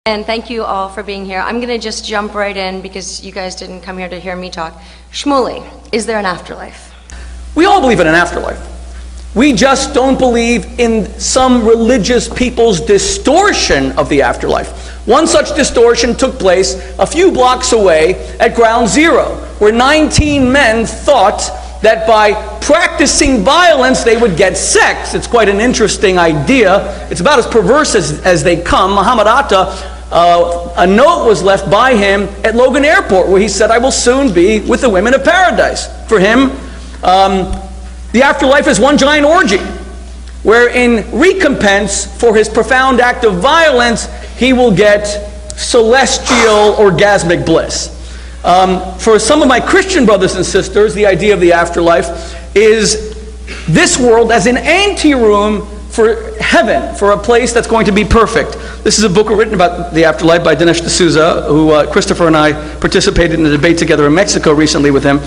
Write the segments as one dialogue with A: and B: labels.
A: And thank you all for being here. I'm going to just jump right in because you guys didn't come here to hear me talk. Shmuley, is there an afterlife?
B: We all believe in an afterlife. We just don't believe in some religious people's distortion of the afterlife. One such distortion took place a few blocks away at Ground Zero, where 19 men thought that by practicing violence they would get sex. It's quite an interesting idea. It's about as perverse as they come. Muhammad Atta, a note was left by him at Logan Airport where he said, "I will soon be with the women of paradise." For him, the afterlife is one giant orgy, where in recompense for his profound act of violence, he will get celestial orgasmic bliss. For some of my Christian brothers and sisters, the idea of the afterlife is this world as an anteroom for heaven, for a place that's going to be perfect. This is a book written about the afterlife by Dinesh D'Souza, who Christopher and I participated in a debate together in Mexico recently with him.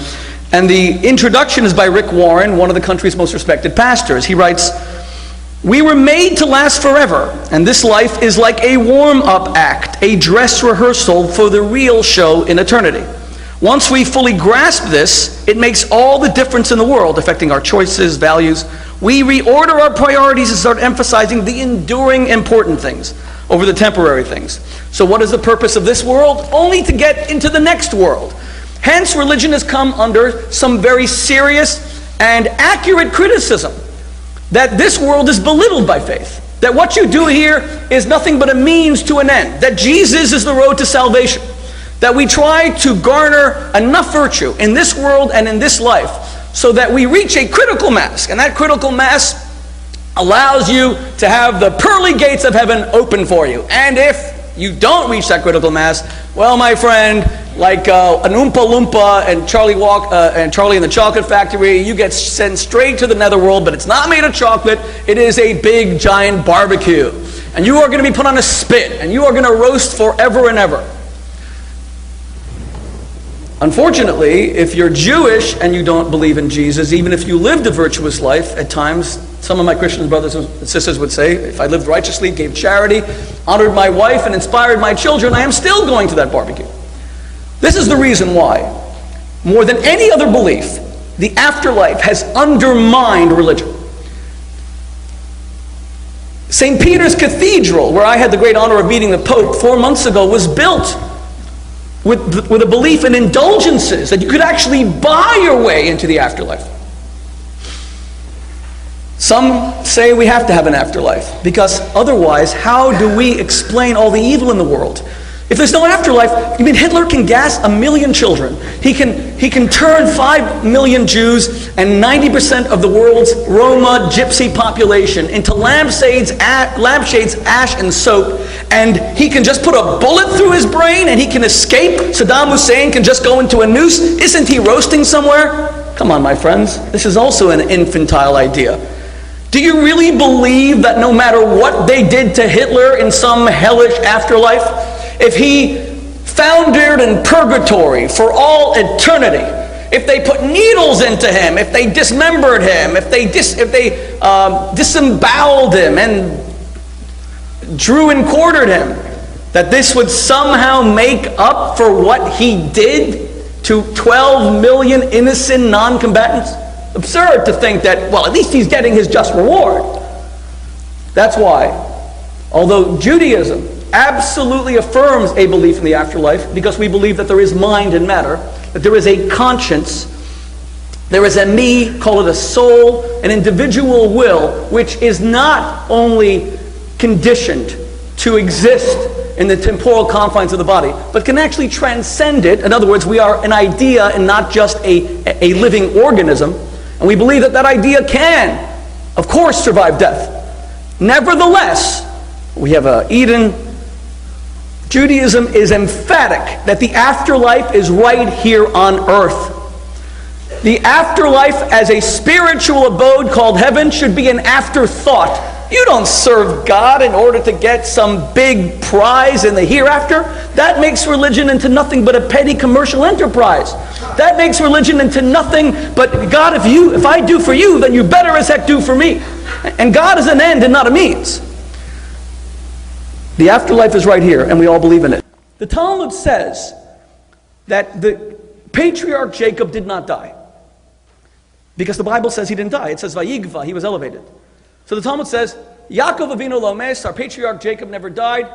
B: And the introduction is by Rick Warren, one of the country's most respected pastors. He writes, "We were made to last forever, and this life is like a warm-up act, a dress rehearsal for the real show in eternity. Once we fully grasp this, it makes all the difference in the world, affecting our choices, values. We reorder our priorities and start emphasizing the enduring important things over the temporary things. So what is the purpose of this world? Only to get into the next world. Hence, religion has come under some very serious and accurate criticism that this world is belittled by faith, that what you do here is nothing but a means to an end, that Jesus is the road to salvation, that we try to garner enough virtue in this world and in this life so that we reach a critical mass, and that critical mass allows you to have the pearly gates of heaven open for you. And if you don't reach that critical mass, well, my friend, like an Oompa Loompa and Charlie and the Chocolate Factory, you get sent straight to the netherworld, but it's not made of chocolate. It is a big, giant barbecue. And you are going to be put on a spit, and you are going to roast forever and ever. Unfortunately, if you're Jewish and you don't believe in Jesus, even if you lived a virtuous life, at times, some of my Christian brothers and sisters would say, if I lived righteously, gave charity, honored my wife, and inspired my children, I am still going to that barbecue. This is the reason why, more than any other belief, the afterlife has undermined religion. St. Peter's Cathedral, where I had the great honor of meeting the Pope 4 months ago, was built with a belief in indulgences, that you could actually buy your way into the afterlife. Some say we have to have an afterlife, because otherwise, how do we explain all the evil in the world? If there's no afterlife, you mean Hitler can gas 1 million children. He can turn 5 million Jews and 90% of the world's Roma gypsy population into lampshades, ash, and soap, and he can just put a bullet through his brain and he can escape. Saddam Hussein can just go into a noose. Isn't he roasting somewhere? Come on, my friends. This is also an infantile idea. Do you really believe that no matter what they did to Hitler in some hellish afterlife, if he foundered in purgatory for all eternity, if they put needles into him, if they dismembered him, if they disemboweled him and drew and quartered him, that this would somehow make up for what he did to 12 million innocent non-combatants? Absurd to think that, well, at least he's getting his just reward. That's why, although Judaism absolutely affirms a belief in the afterlife, because we believe that there is mind and matter, that there is a conscience, there is a me, call it a soul, an individual will, which is not only conditioned to exist in the temporal confines of the body, but can actually transcend it. In other words, we are an idea and not just a living organism. And we believe that that idea can, of course, survive death. Nevertheless, we have Eden. Judaism is emphatic that the afterlife is right here on earth. The afterlife as a spiritual abode called heaven should be an afterthought. You don't serve God in order to get some big prize in the hereafter. That makes religion into nothing but a petty commercial enterprise. That makes religion into nothing but, God, if I do for you, then you better as heck do for me. And God is an end and not a means. The afterlife is right here, and we all believe in it. The Talmud says that the patriarch Jacob did not die, because the Bible says he didn't die. It says Vayigva, he was elevated. So the Talmud says, Yaakov Avinu lo mes, our patriarch Jacob never died.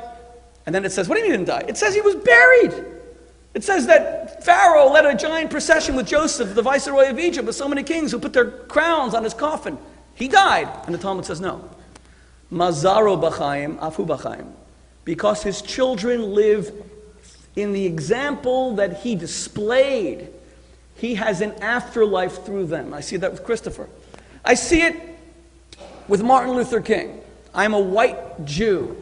B: And then it says, what do you mean he didn't die? It says he was buried. It says that Pharaoh led a giant procession with Joseph, the viceroy of Egypt, with so many kings who put their crowns on his coffin. He died. And the Talmud says no. Mazaro b'chaim, afu b'chaim. Because his children live in the example that he displayed. He has an afterlife through them. I see that with Christopher. I see it with Martin Luther King. I'm a white Jew.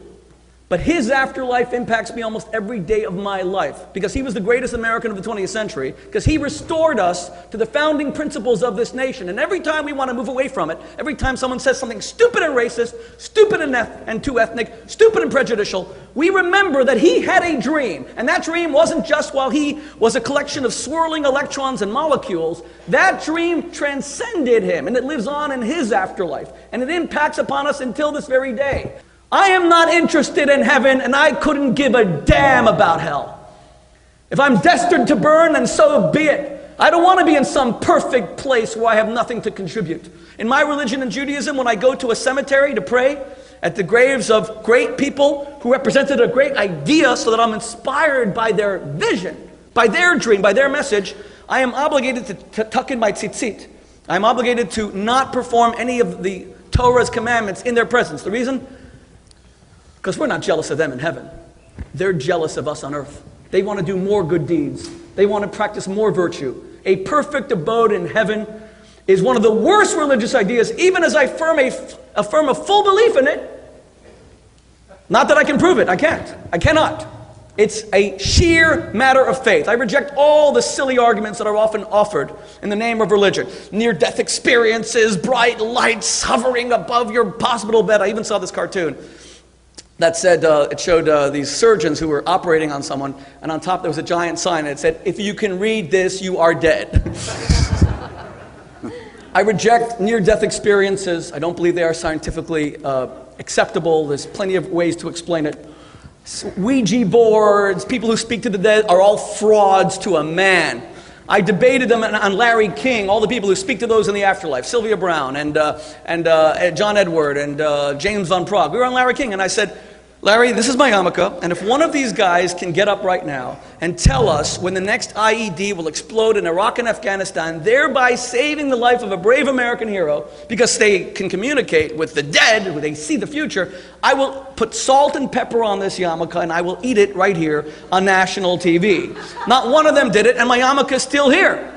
B: But his afterlife impacts me almost every day of my life, because he was the greatest American of the 20th century, because he restored us to the founding principles of this nation. And every time we want to move away from it, every time someone says something stupid and racist, stupid and too ethnic, stupid and prejudicial, we remember that he had a dream. And that dream wasn't just while he was a collection of swirling electrons and molecules. That dream transcended him, and it lives on in his afterlife. And it impacts upon us until this very day. I am not interested in heaven, and I couldn't give a damn about hell. If I'm destined to burn, then so be it. I don't want to be in some perfect place where I have nothing to contribute. In my religion and Judaism, when I go to a cemetery to pray at the graves of great people who represented a great idea so that I'm inspired by their vision, by their dream, by their message, I am obligated to tuck in my tzitzit. I'm obligated to not perform any of the Torah's commandments in their presence. The reason? Because we're not jealous of them in heaven. They're jealous of us on earth. They want to do more good deeds. They want to practice more virtue. A perfect abode in heaven is one of the worst religious ideas, even as I affirm a full belief in it. Not that I can prove it. I can't. I cannot. It's a sheer matter of faith. I reject all the silly arguments that are often offered in the name of religion. Near-death experiences, bright lights hovering above your hospital bed. I even saw this cartoon that said, it showed these surgeons who were operating on someone, and on top there was a giant sign that said, if you can read this, you are dead. I reject near-death experiences. I don't believe they are scientifically acceptable. There's plenty of ways to explain it. Ouija boards, people who speak to the dead are all frauds to a man. I debated them on Larry King, all the people who speak to those in the afterlife, Sylvia Brown and John Edward and James Van Praagh. We were on Larry King, and I said, Larry, this is my yarmulke, and if one of these guys can get up right now and tell us when the next IED will explode in Iraq and Afghanistan, thereby saving the life of a brave American hero, because they can communicate with the dead, who they see the future, I will put salt and pepper on this yarmulke and I will eat it right here on national TV. Not one of them did it, and my yarmulke is still here.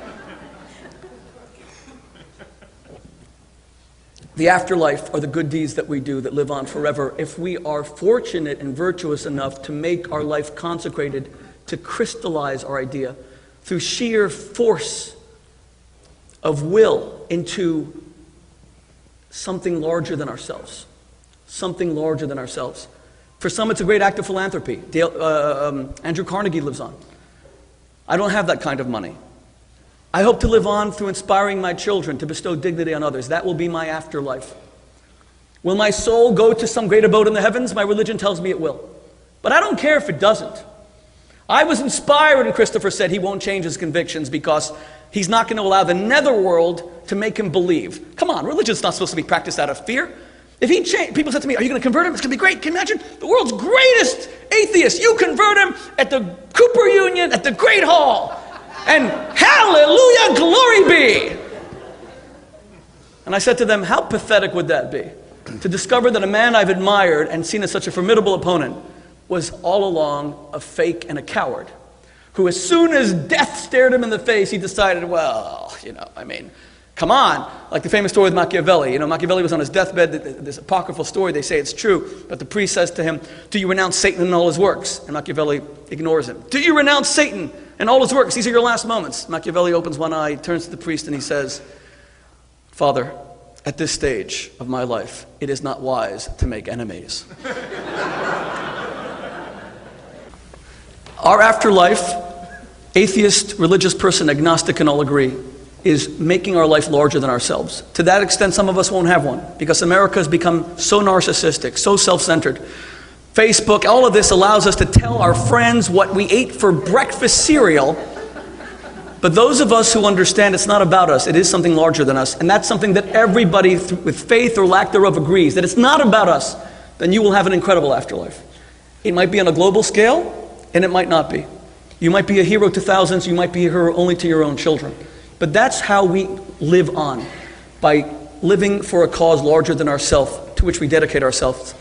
B: The afterlife are the good deeds that we do that live on forever. If we are fortunate and virtuous enough to make our life consecrated, to crystallize our idea through sheer force of will into something larger than ourselves. Something larger than ourselves. For some, it's a great act of philanthropy. Andrew Carnegie lives on. I don't have that kind of money. I hope to live on through inspiring my children to bestow dignity on others. That will be my afterlife. Will my soul go to some great abode in the heavens? My religion tells me it will. But I don't care if it doesn't. I was inspired when Christopher said he won't change his convictions because he's not going to allow the netherworld to make him believe. Come on, religion's not supposed to be practiced out of fear. If he changed, people said to me, are you going to convert him? It's going to be great. Can you imagine? The world's greatest atheist. You convert him at the Cooper Union, at the Great Hall. And hallelujah, glory be. And I said to them, how pathetic would that be? To discover that a man I've admired and seen as such a formidable opponent was all along a fake and a coward, who as soon as death stared him in the face, he decided, well, come on. Like the famous story with Machiavelli. Machiavelli was on his deathbed, this apocryphal story, they say it's true, but the priest says to him, do you renounce Satan and all his works? And Machiavelli ignores him. Do you renounce Satan and all his works? These are your last moments. Machiavelli opens one eye, turns to the priest, and he says, Father, at this stage of my life, it is not wise to make enemies. Our afterlife, atheist, religious person, agnostic can all agree, is making our life larger than ourselves. To that extent, some of us won't have one, because America has become so narcissistic, so self-centered. Facebook, all of this allows us to tell our friends what we ate for breakfast cereal. But those of us who understand it's not about us, it is something larger than us, and that's something that everybody with faith or lack thereof agrees, that it's not about us, then you will have an incredible afterlife. It might be on a global scale, and it might not be. You might be a hero to thousands, you might be a hero only to your own children. But that's how we live on, by living for a cause larger than ourselves, to which we dedicate ourselves,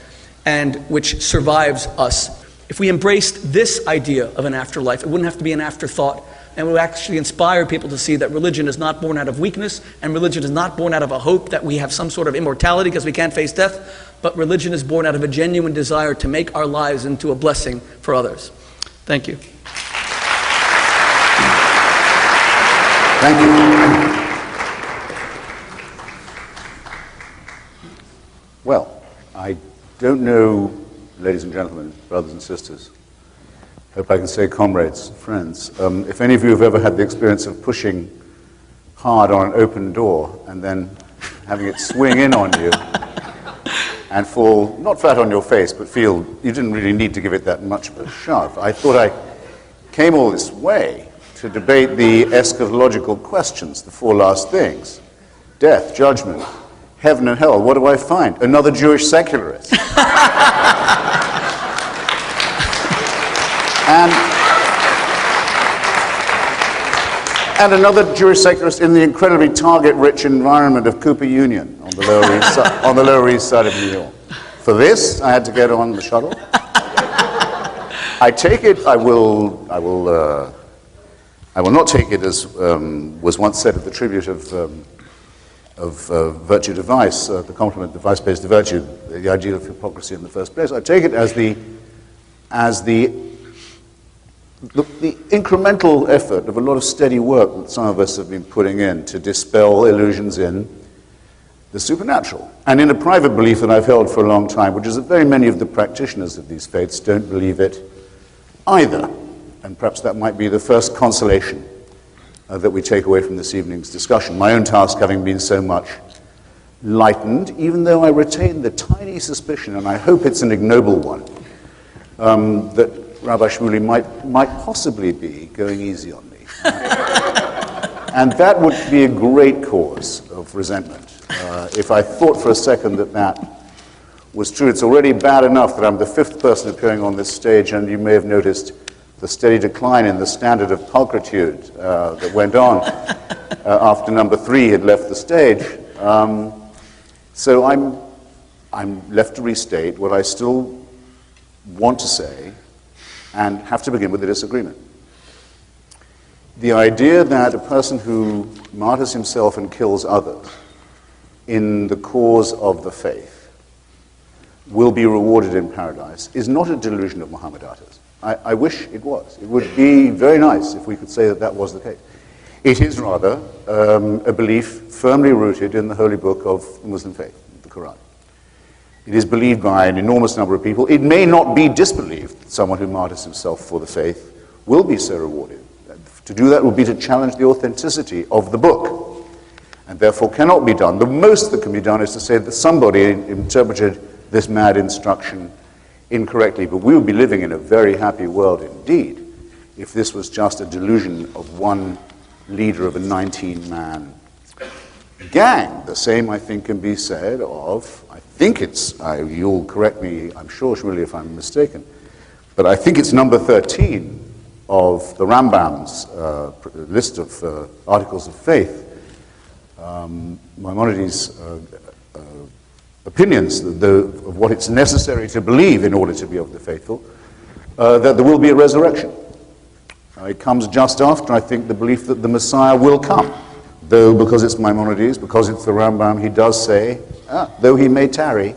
B: and which survives us. If we embraced this idea of an afterlife, it wouldn't have to be an afterthought, and it would actually inspire people to see that religion is not born out of weakness, and religion is not born out of a hope that we have some sort of immortality because we can't face death, but religion is born out of a genuine desire to make our lives into a blessing for others. Thank you.
C: Thank you. Well, I don't know, ladies and gentlemen, brothers and sisters, hope I can say comrades, friends, if any of you have ever had the experience of pushing hard on an open door and then having it swing in on you and fall, not flat on your face, but feel you didn't really need to give it that much of a shove. I thought I came all this way to debate the eschatological questions, the four last things: death, judgment, heaven and hell. What do I find? Another Jewish secularist. And another Jewish secularist in the incredibly target-rich environment of Cooper Union on the Lower East Side of New York. For this, I had to get on the shuttle. I take it, I will not take it as was once said at the tribute of virtue to vice, the compliment that vice pays to virtue, the ideal of hypocrisy in the first place. I take it as the incremental effort of a lot of steady work that some of us have been putting in to dispel illusions in the supernatural. And in a private belief that I've held for a long time, which is that very many of the practitioners of these faiths don't believe it either. And perhaps that might be the first consolation that we take away from this evening's discussion. My own task having been so much lightened, even though I retain the tiny suspicion, and I hope it's an ignoble one, that Rabbi Shmuley might possibly be going easy on me. And that would be a great cause of resentment. If I thought for a second that was true, it's already bad enough that I'm the fifth person appearing on this stage, and you may have noticed the steady decline in the standard of pulchritude that went on after number 3 had left the stage. So I'm left to restate what I still want to say, and have to begin with a disagreement. The idea that a person who martyrs himself and kills others in the cause of the faith will be rewarded in paradise is not a delusion of Mohammedanites. I wish it was. It would be very nice if we could say that that was the case. It is rather a belief firmly rooted in the holy book of the Muslim faith, the Quran. It is believed by an enormous number of people. It may not be disbelieved that someone who martyrs himself for the faith will be so rewarded. To do that would be to challenge the authenticity of the book, and therefore cannot be done. The most that can be done is to say that somebody interpreted this mad instruction incorrectly, but we would be living in a very happy world indeed if this was just a delusion of one leader of a 19-man gang. The same, I think, can be said of, you'll correct me, I'm sure, Shmuley, if I'm mistaken, but I think it's number 13 of the Rambam's list of articles of faith, Maimonides' opinions of what it's necessary to believe in order to be of the faithful, that there will be a resurrection. It comes just after, I think, the belief that the Messiah will come. Though, because it's Maimonides, because it's the Rambam, he does say, though he may tarry,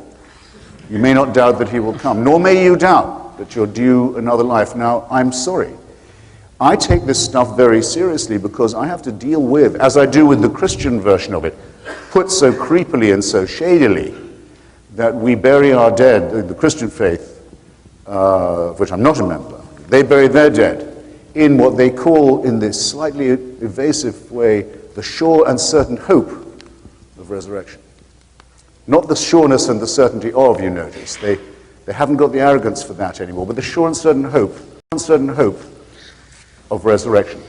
C: you may not doubt that he will come, nor may you doubt that you're due another life. Now, I'm sorry. I take this stuff very seriously because I have to deal with, as I do with the Christian version of it, put so creepily and so shadily, that we bury our dead, the Christian faith, of which I'm not a member, they bury their dead in what they call, in this slightly evasive way, the sure and certain hope of resurrection. Not the sureness and the certainty of, you notice. They They haven't got the arrogance for that anymore, but the sure and certain hope of resurrection.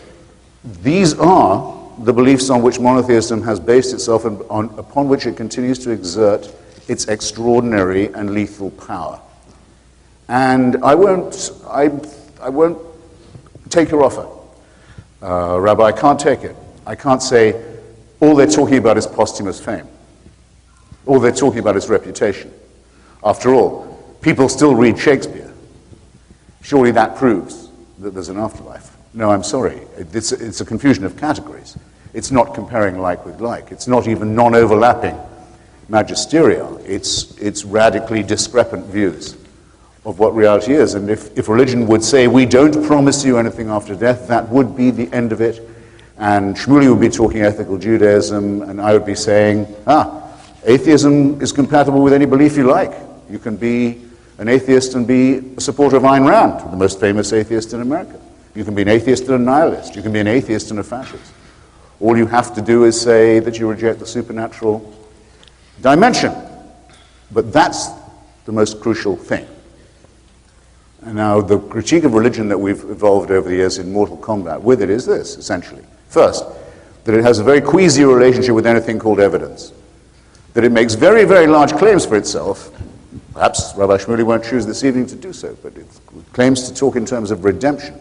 C: These are the beliefs on which monotheism has based itself and upon which it continues to exert its extraordinary and lethal power. And I won't take your offer. Rabbi, I can't take it. I can't say all they're talking about is posthumous fame. All they're talking about is reputation. After all, people still read Shakespeare. Surely that proves that there's an afterlife. No, I'm sorry. It's a confusion of categories. It's not comparing like with like. It's not even non-overlapping magisterial. It's radically discrepant views of what reality is. And if religion would say, we don't promise you anything after death, that would be the end of it. And Shmuley would be talking ethical Judaism, and I would be saying, atheism is compatible with any belief you like. You can be an atheist and be a supporter of Ayn Rand, the most famous atheist in America. You can be an atheist and a nihilist. You can be an atheist and a fascist. All you have to do is say that you reject the supernatural dimension. But that's the most crucial thing. And now the critique of religion that we've evolved over the years in mortal combat with it is this, essentially. First, that it has a very queasy relationship with anything called evidence. That it makes very, very large claims for itself. Perhaps Rabbi Shmuley won't choose this evening to do so, but it claims to talk in terms of redemption,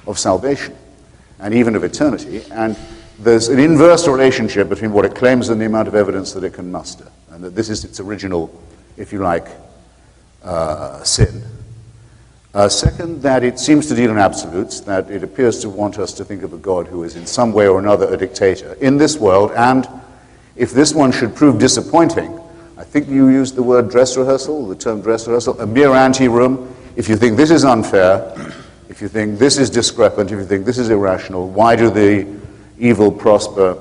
C: of salvation, and even of eternity. And there's an inverse relationship between what it claims and the amount of evidence that it can muster. And that this is its original, if you like, sin. Second, that it seems to deal in absolutes, that it appears to want us to think of a God who is in some way or another a dictator in this world, and if this one should prove disappointing, I think you used the word dress rehearsal, the term dress rehearsal, a mere ante-room. If you think this is unfair, if you think this is discrepant, if you think this is irrational, why do the evil prosper?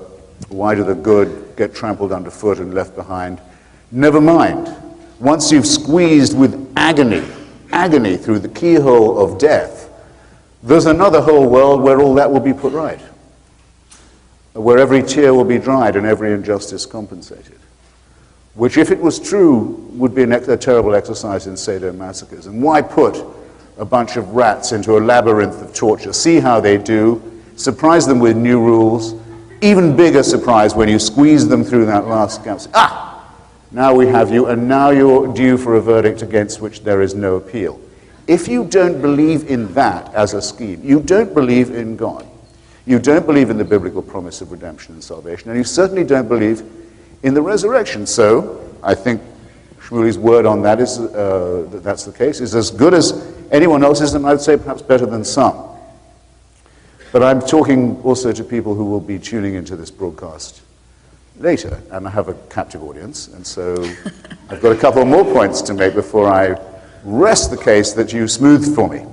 C: Why do the good get trampled underfoot and left behind? Never mind. Once you've squeezed with agony through the keyhole of death, there's another whole world where all that will be put right, where every tear will be dried and every injustice compensated, which, if it was true, would be a terrible exercise in sadomasochism. Why put a bunch of rats into a labyrinth of torture? See how they do, surprise them with new rules, even bigger surprise when you squeeze them through that last gap. Now we have you, and now you're due for a verdict against which there is no appeal. If you don't believe in that as a scheme, you don't believe in God, you don't believe in the biblical promise of redemption and salvation, and you certainly don't believe in the resurrection. So I think Shmuley's word on that is that that's the case, is as good as anyone else's, and I'd say perhaps better than some. But I'm talking also to people who will be tuning into this broadcast later, and I have a captive audience, and so I've got a couple more points to make before I rest the case that you smoothed for me.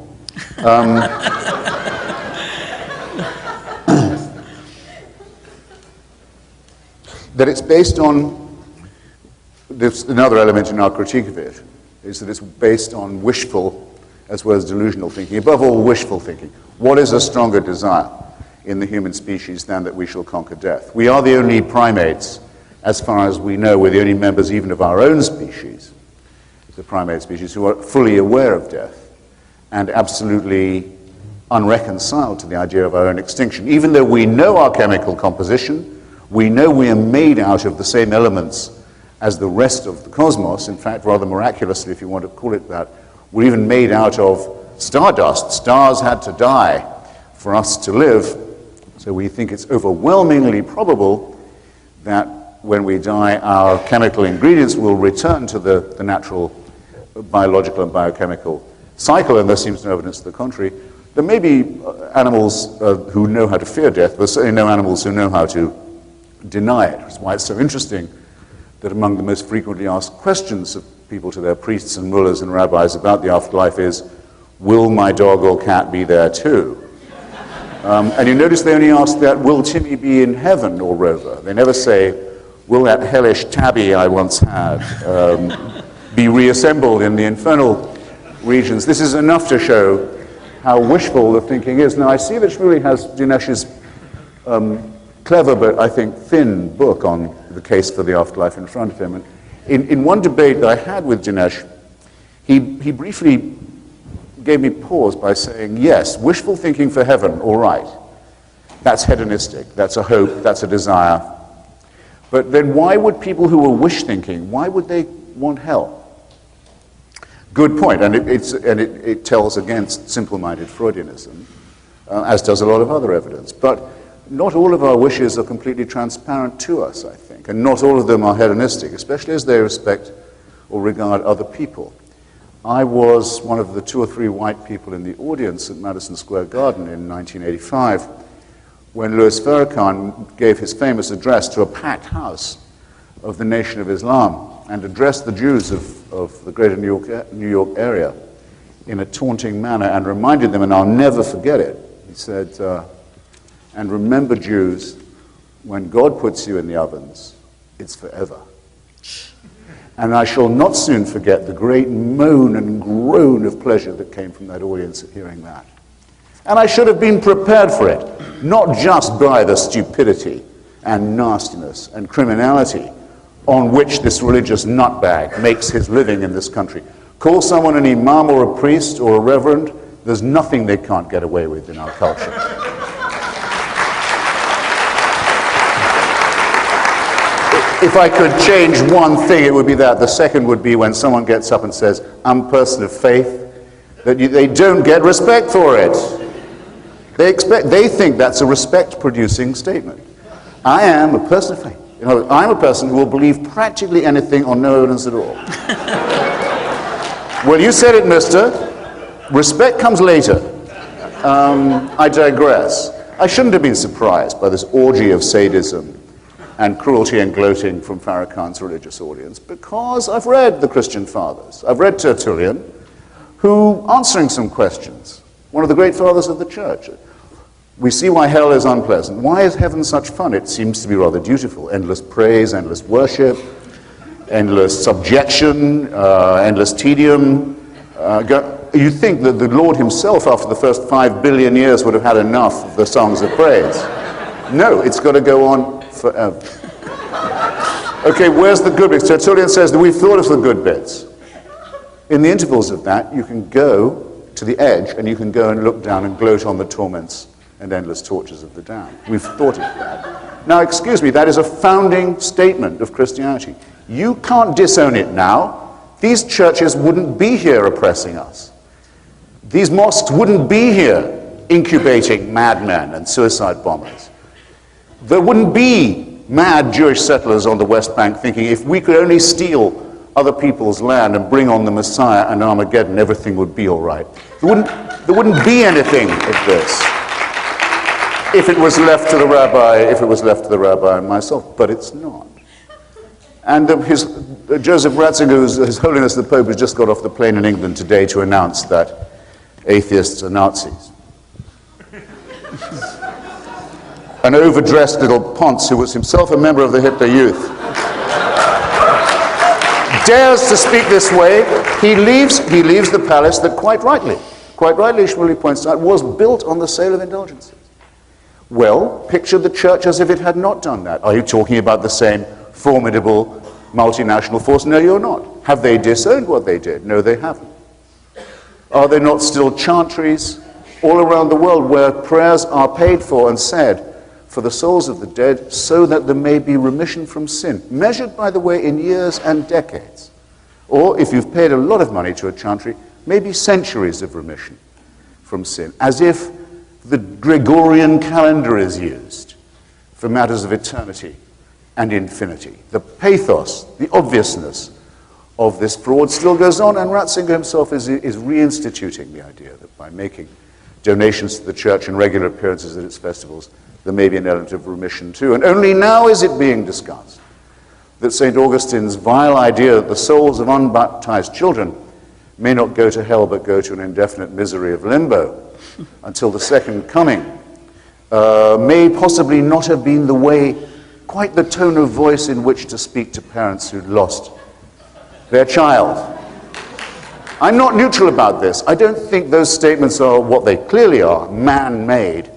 C: That it's based on, there's another element in our critique of it, is that it's based on wishful as well as delusional thinking, above all wishful thinking. What is a stronger desire in the human species than that we shall conquer death? We are the only primates, as far as we know, we're the only members even of our own species, the primate species, who are fully aware of death and absolutely unreconciled to the idea of our own extinction. Even though we know our chemical composition, we know we are made out of the same elements as the rest of the cosmos. In fact, rather miraculously, if you want to call it that, we're even made out of stardust. Stars had to die for us to live. So we think it's overwhelmingly probable that when we die, our chemical ingredients will return to the natural biological and biochemical cycle, and there seems no evidence to the contrary. There may be animals who know how to fear death, but certainly no animals who know how to deny it. That's why it's so interesting that among the most frequently asked questions of people to their priests and mullahs and rabbis about the afterlife is, will my dog or cat be there too? And you notice they only ask that, will Timmy be in heaven or Rover? They never say, will that hellish tabby I once had be reassembled in the infernal regions? This is enough to show how wishful the thinking is. Now, I see that Shmuley has Dinesh's clever but, I think, thin book on the case for the afterlife in front of him. And in one debate that I had with Dinesh, he briefly gave me pause by saying, yes, wishful thinking for heaven, all right. That's hedonistic, that's a hope, that's a desire. But then why would people who were wish thinking, why would they want hell? Good point, and it tells against simple-minded Freudianism, as does a lot of other evidence. But not all of our wishes are completely transparent to us, I think, and not all of them are hedonistic, especially as they respect or regard other people. I was one of the 2 or 3 white people in the audience at Madison Square Garden in 1985 when Louis Farrakhan gave his famous address to a packed house of the Nation of Islam and addressed the Jews of the greater New York area in a taunting manner and reminded them, and I'll never forget it, he said, and remember, Jews, when God puts you in the ovens, it's forever. And I shall not soon forget the great moan and groan of pleasure that came from that audience at hearing that. And I should have been prepared for it, not just by the stupidity and nastiness and criminality on which this religious nutbag makes his living in this country. Call someone an imam or a priest or a reverend, there's nothing they can't get away with in our culture. If I could change one thing, it would be that. The second would be when someone gets up and says, I'm a person of faith, that they don't get respect for it. They think that's a respect-producing statement. I am a person of faith. You know, I'm a person who will believe practically anything on no evidence at all. Well, you said it, mister. Respect comes later. I digress. I shouldn't have been surprised by this orgy of sadism and cruelty and gloating from Farrakhan's religious audience, because I've read the Christian fathers. I've read Tertullian, who, answering some questions, one of the great fathers of the church, we see why hell is unpleasant. Why is heaven such fun? It seems to be rather dutiful. Endless praise, endless worship, endless subjection, endless tedium. You think that the Lord himself, after the first 5 billion years, would have had enough of the songs of praise. No, it's got to go on forever. Okay, where's the good bits? Tertullian says that we've thought of the good bits. In the intervals of that, you can go to the edge and you can go and look down and gloat on the torments and endless tortures of the damned. We've thought of that. Now, excuse me, that is a founding statement of Christianity. You can't disown it now. These churches wouldn't be here oppressing us. These mosques wouldn't be here incubating madmen and suicide bombers. There wouldn't be mad Jewish settlers on the West Bank thinking if we could only steal other people's land and bring on the Messiah and Armageddon, everything would be all right. There wouldn't be anything of this if it was left to the rabbi, and myself, but it's not. And Joseph Ratzinger, His Holiness the Pope, has just got off the plane in England today to announce that atheists are Nazis. An overdressed little ponce who was himself a member of the Hitler Youth dares to speak this way. He leaves the palace that quite rightly, Shmuley points out, was built on the sale of indulgences. Well, picture the church as if it had not done that. Are you talking about the same formidable multinational force? No, you're not. Have they disowned what they did? No, they haven't. Are there not still chantries all around the world where prayers are paid for and said for the souls of the dead so that there may be remission from sin, measured, by the way, in years and decades? Or, if you've paid a lot of money to a chantry, maybe centuries of remission from sin, as if the Gregorian calendar is used for matters of eternity and infinity. The pathos, the obviousness of this fraud still goes on, and Ratzinger himself is reinstituting the idea that by making donations to the church and regular appearances at its festivals, there may be an element of remission too. And only now is it being discussed that St. Augustine's vile idea that the souls of unbaptized children may not go to hell but go to an indefinite misery of limbo until the second coming may possibly not have been the way, quite the tone of voice in which to speak to parents who'd lost their child. I'm not neutral about this. I don't think those statements are what they clearly are, man-made,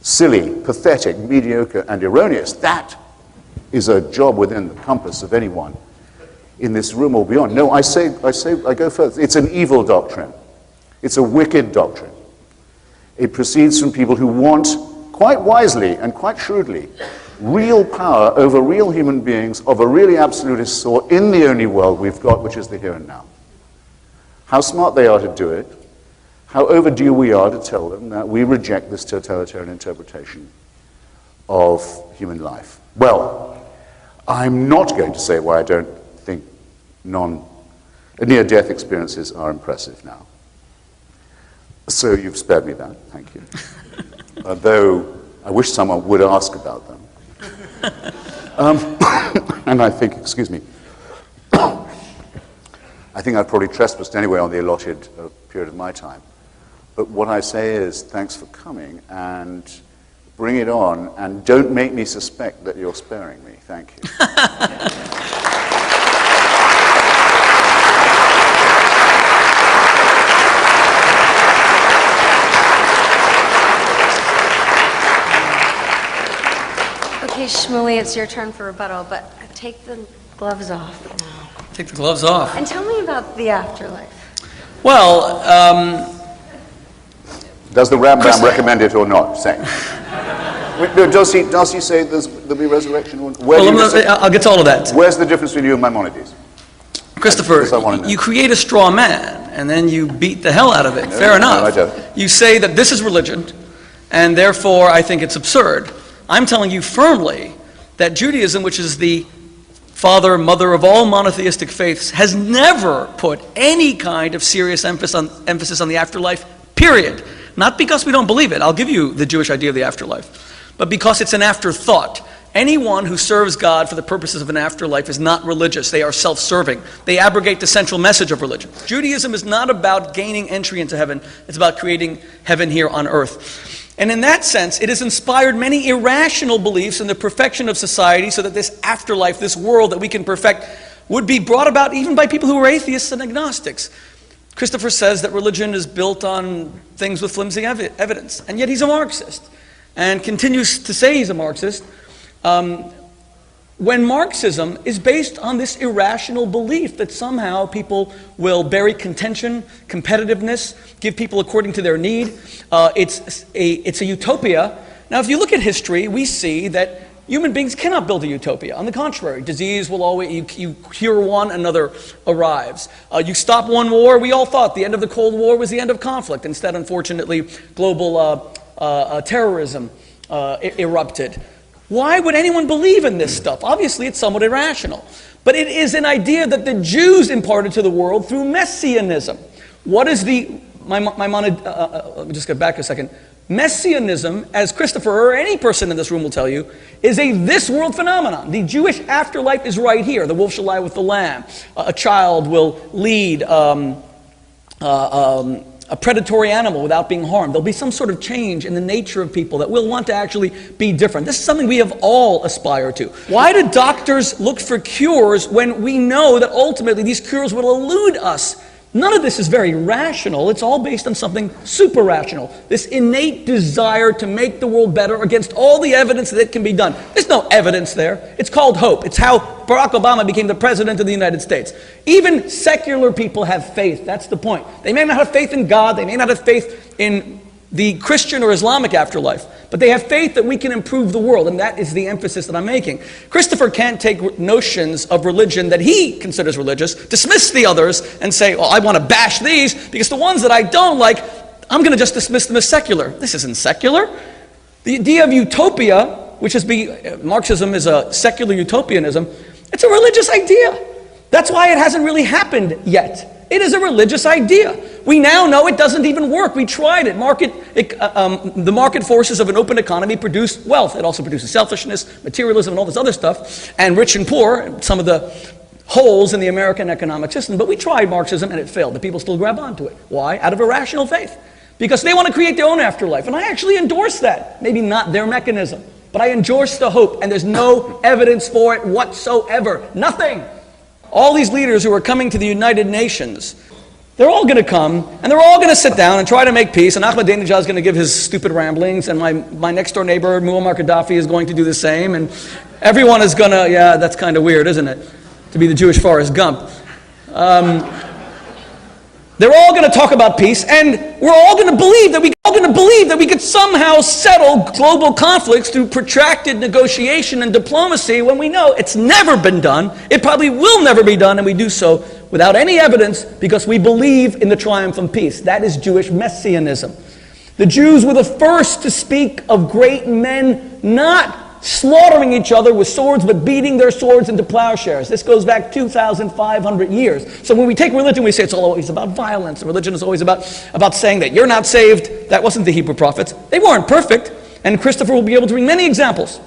C: silly, pathetic, mediocre, and erroneous. That is a job within the compass of anyone in this room or beyond. No, I go further. It's an evil doctrine. It's a wicked doctrine. It proceeds from people who want, quite wisely and quite shrewdly, real power over real human beings of a really absolutist sort in the only world we've got, which is the here and now. How smart they are to do it, how overdue we are to tell them that we reject this totalitarian interpretation of human life. Well, I'm not going to say why I don't think near-death experiences are impressive now. So you've spared me that, thank you. Though I wish someone would ask about them. And I think, excuse me, I think I've probably trespassed anyway on the allotted period of my time. But what I say is, thanks for coming, and bring it on, and don't make me suspect that you're sparing me. Thank you.
A: Okay, Shmuley, it's your turn for rebuttal, but take the gloves off now.
B: Take the gloves off.
A: And tell me about the afterlife.
B: Well,
C: Does the Rambam recommend it or not? Say. Does he say there'll be resurrection?
B: I'll get to all of that.
C: Where's the difference between you and Maimonides?
B: Christopher, you create a straw man, and then you beat the hell out of it. Fair enough.
C: No, I don't.
B: You say that this is religion, and therefore I think it's absurd. I'm telling you firmly that Judaism, which is the father, mother of all monotheistic faiths, has never put any kind of serious emphasis on the afterlife, period. Not because we don't believe it. I'll give you the Jewish idea of the afterlife. But because it's an afterthought. Anyone who serves God for the purposes of an afterlife is not religious. They are self-serving. They abrogate the central message of religion. Judaism is not about gaining entry into heaven. It's about creating heaven here on earth. And in that sense, it has inspired many irrational beliefs in the perfection of society so that this afterlife, this world that we can perfect, would be brought about even by people who are atheists and agnostics. Christopher says that religion is built on things with flimsy evidence, and yet he's a Marxist, and continues to say he's a Marxist, when Marxism is based on this irrational belief that somehow people will bury contention, competitiveness, give people according to their need. It's a utopia. Now, if you look at history, we see that human beings cannot build a utopia. On the contrary, disease will always, you cure one, another arrives. You stop one war, we all thought the end of the Cold War was the end of conflict. Instead, unfortunately, global terrorism erupted. Why would anyone believe in this stuff? Obviously, it's somewhat irrational. But it is an idea that the Jews imparted to the world through Messianism. What is let me just get back a second. Messianism, as Christopher or any person in this room will tell you, is a this-world phenomenon. The Jewish afterlife is right here. The wolf shall lie with the lamb. A child will lead a predatory animal without being harmed. There'll be some sort of change in the nature of people that will want to actually be different. This is something we have all aspired to. Why do doctors look for cures when we know that ultimately these cures will elude us? None of this is very rational. It's all based on something super rational. This innate desire to make the world better against all the evidence that it can be done. There's no evidence there. It's called hope. It's how Barack Obama became the president of the United States. Even secular people have faith. That's the point. They may not have faith in God. They may not have faith in the Christian or Islamic afterlife, but they have faith that we can improve the world, and that is the emphasis that I'm making. Christopher can't take notions of religion that he considers religious, dismiss the others, and say, well, I want to bash these, because the ones that I don't like, I'm going to just dismiss them as secular. This isn't secular. The idea of utopia, which is Marxism is a secular utopianism, it's a religious idea. That's why it hasn't really happened yet. It is a religious idea. We now know it doesn't even work. We tried it. The market forces of an open economy produce wealth. It also produces selfishness, materialism, and all this other stuff, and rich and poor, some of the holes in the American economic system. But we tried Marxism, and it failed. The people still grab onto it. Why? Out of irrational faith. Because they want to create their own afterlife. And I actually endorse that. Maybe not their mechanism, but I endorse the hope, and there's no evidence for it whatsoever. Nothing. All these leaders who are coming to the United Nations, they're all going to come, and they're all going to sit down and try to make peace, and Ahmadinejad is going to give his stupid ramblings, and my next-door neighbor, Muammar Gaddafi, is going to do the same, and everyone is going to, yeah, that's kind of weird, isn't it? to be the Jewish Forrest Gump. They're all going to talk about peace, and we're all going to believe that we could somehow settle global conflicts through protracted negotiation and diplomacy when we know it's never been done, it probably will never be done, and we do so without any evidence because we believe in the triumph of peace. That is Jewish messianism. The Jews were the first to speak of great men not slaughtering each other with swords, but beating their swords into plowshares. This goes back 2,500 years. So when we take religion, we say it's always about violence, and religion is always about saying that you're not saved. That wasn't the Hebrew prophets. They weren't perfect, and Christopher will be able to bring many examples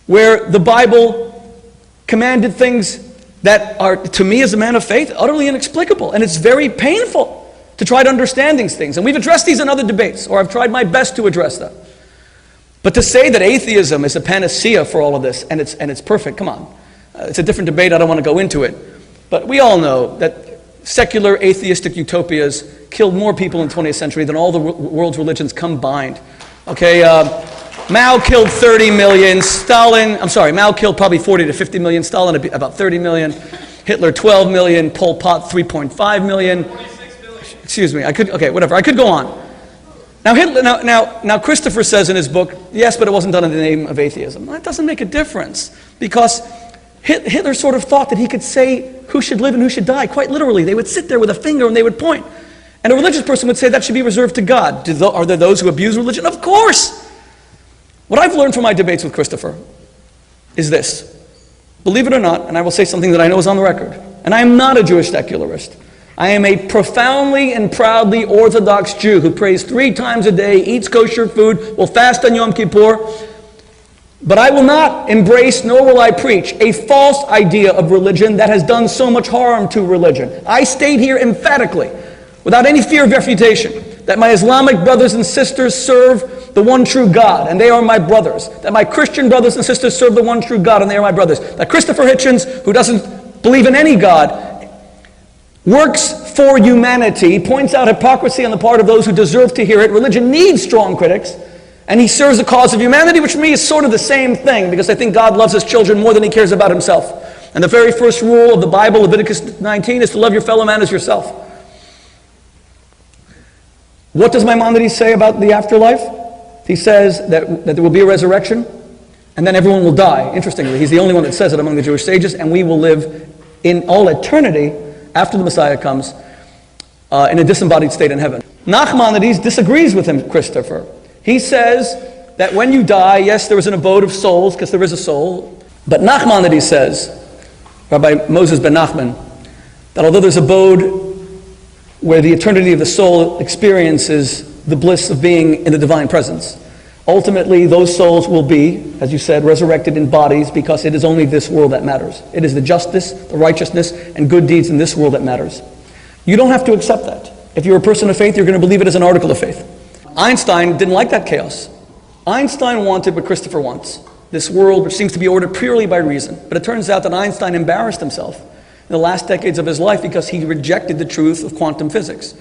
B: where the Bible commanded things that are, to me as a man of faith, utterly inexplicable, and it's very painful to try to understand these things. And we've addressed these in other debates, or I've tried my best to address them. But to say that atheism is a panacea for all of this, and it's perfect, come on. It's a different debate, I don't want to go into it. But we all know that secular atheistic utopias killed more people in the 20th century than all the world's religions combined. Okay, Mao killed 30 million, Mao killed probably 40 to 50 million, Stalin about 30 million, Hitler 12 million, Pol Pot 3.5 million. 46 million. Excuse me, I could go on. Now Christopher says in his book, yes, but it wasn't done in the name of atheism. That doesn't make a difference, because Hitler sort of thought that he could say who should live and who should die, quite literally. They would sit there with a finger and they would point. And a religious person would say that should be reserved to God. Are there those who abuse religion? Of course! What I've learned from my debates with Christopher is this. Believe it or not, and I will say something that I know is on the record, and I am not a Jewish secularist. I am a profoundly and proudly Orthodox Jew who prays 3 times a day, eats kosher food, will fast on Yom Kippur. But I will not embrace, nor will I preach, a false idea of religion that has done so much harm to religion. I state here emphatically, without any fear of refutation, that my Islamic brothers and sisters serve the one true God, and they are my brothers. That my Christian brothers and sisters serve the one true God, and they are my brothers. That Christopher Hitchens, who doesn't believe in any God, works for humanity, points out hypocrisy on the part of those who deserve to hear it. Religion needs strong critics, and he serves the cause of humanity, which for me is sort of the same thing, because I think God loves his children more than he cares about himself. And the very first rule of the Bible, Leviticus 19, is to love your fellow man as yourself. What does Maimonides say about the afterlife? He says that there will be a resurrection, and then everyone will die. Interestingly, he's the only one that says it among the Jewish sages, and we will live in all eternity after the Messiah comes, in a disembodied state in heaven. Nachmanides disagrees with him, Christopher. He says that when you die, yes, there is an abode of souls, because there is a soul, but Nachmanides says, Rabbi Moses ben Nachman, that although there's an abode where the eternity of the soul experiences the bliss of being in the divine presence, ultimately those souls will be, as you said, resurrected in bodies, because it is only this world that matters. It is the justice, the righteousness, and good deeds in this world that matters. You don't have to accept that. If you're a person of faith, you're going to believe it as an article of faith. Einstein didn't like that chaos. Einstein wanted what Christopher wants, this world which seems to be ordered purely by reason. But it turns out that Einstein embarrassed himself in the last decades of his life because he rejected the truth of quantum physics.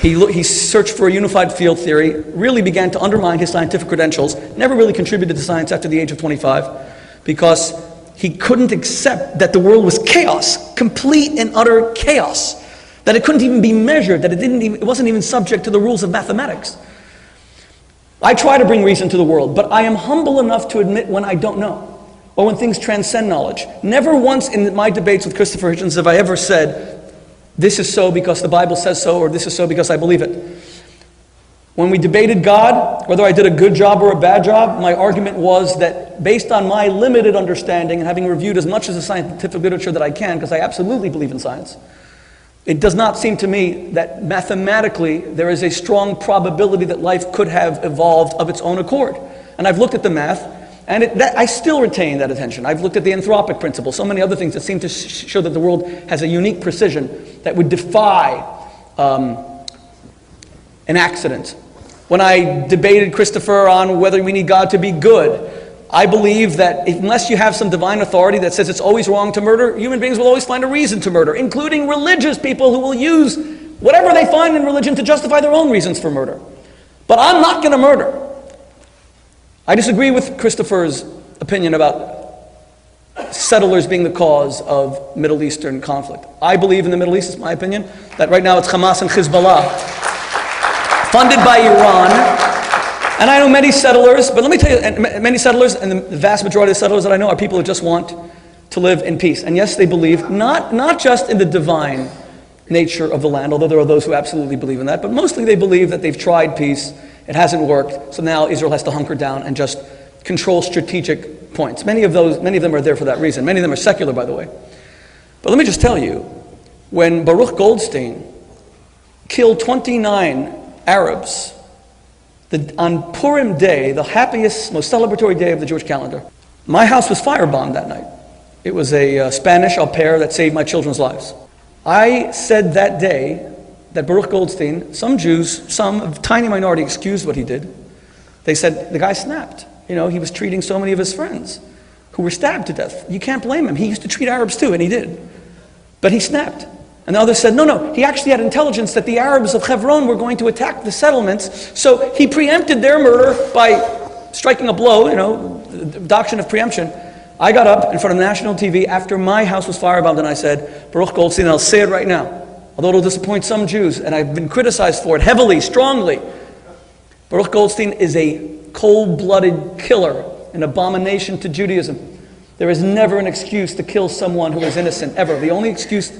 B: He searched for a unified field theory, really began to undermine his scientific credentials, never really contributed to science after the age of 25, because he couldn't accept that the world was chaos, complete and utter chaos, that it couldn't even be measured, that it wasn't even subject to the rules of mathematics. I try to bring reason to the world, but I am humble enough to admit when I don't know, or when things transcend knowledge. Never once in my debates with Christopher Hitchens have I ever said, this is so because the Bible says so, or this is so because I believe it. When we debated God, whether I did a good job or a bad job, my argument was that based on my limited understanding and having reviewed as much of the scientific literature that I can, because I absolutely believe in science, it does not seem to me that mathematically there is a strong probability that life could have evolved of its own accord. And I've looked at the math, and I still retain that attention. I've looked at the anthropic principle, so many other things that seem to show that the world has a unique precision that would defy an accident. When I debated Christopher on whether we need God to be good, I believe that unless you have some divine authority that says it's always wrong to murder, human beings will always find a reason to murder, including religious people who will use whatever they find in religion to justify their own reasons for murder. But I'm not going to murder. I disagree with Christopher's opinion about settlers being the cause of Middle Eastern conflict. I believe in the Middle East, it's my opinion, that right now it's Hamas and Hezbollah, funded by Iran. And I know many settlers, but let me tell you, many settlers, and the vast majority of settlers that I know are people who just want to live in peace. And yes, they believe not just in the divine nature of the land, although there are those who absolutely believe in that, but mostly they believe that they've tried peace, it hasn't worked, so now Israel has to hunker down and just control strategic points. Many of them are there for that reason. Many of them are secular, by the way. But let me just tell you, when Baruch Goldstein killed 29 Arabs on Purim Day, the happiest, most celebratory day of the Jewish calendar, my house was firebombed that night. It was a Spanish au pair that saved my children's lives. I said that day that Baruch Goldstein, some Jews, a tiny minority, excused what he did. They said, the guy snapped. You know, he was treating so many of his friends who were stabbed to death. You can't blame him. He used to treat Arabs too, and he did. But he snapped. And the others said, no, he actually had intelligence that the Arabs of Hebron were going to attack the settlements, so he preempted their murder by striking a blow, the doctrine of preemption. I got up in front of national TV after my house was firebombed and I said, Baruch Goldstein, and I'll say it right now, although it'll disappoint some Jews, and I've been criticized for it heavily, strongly, Baruch Goldstein is a cold-blooded killer, an abomination to Judaism. There is never an excuse to kill someone who is innocent, ever. The only excuse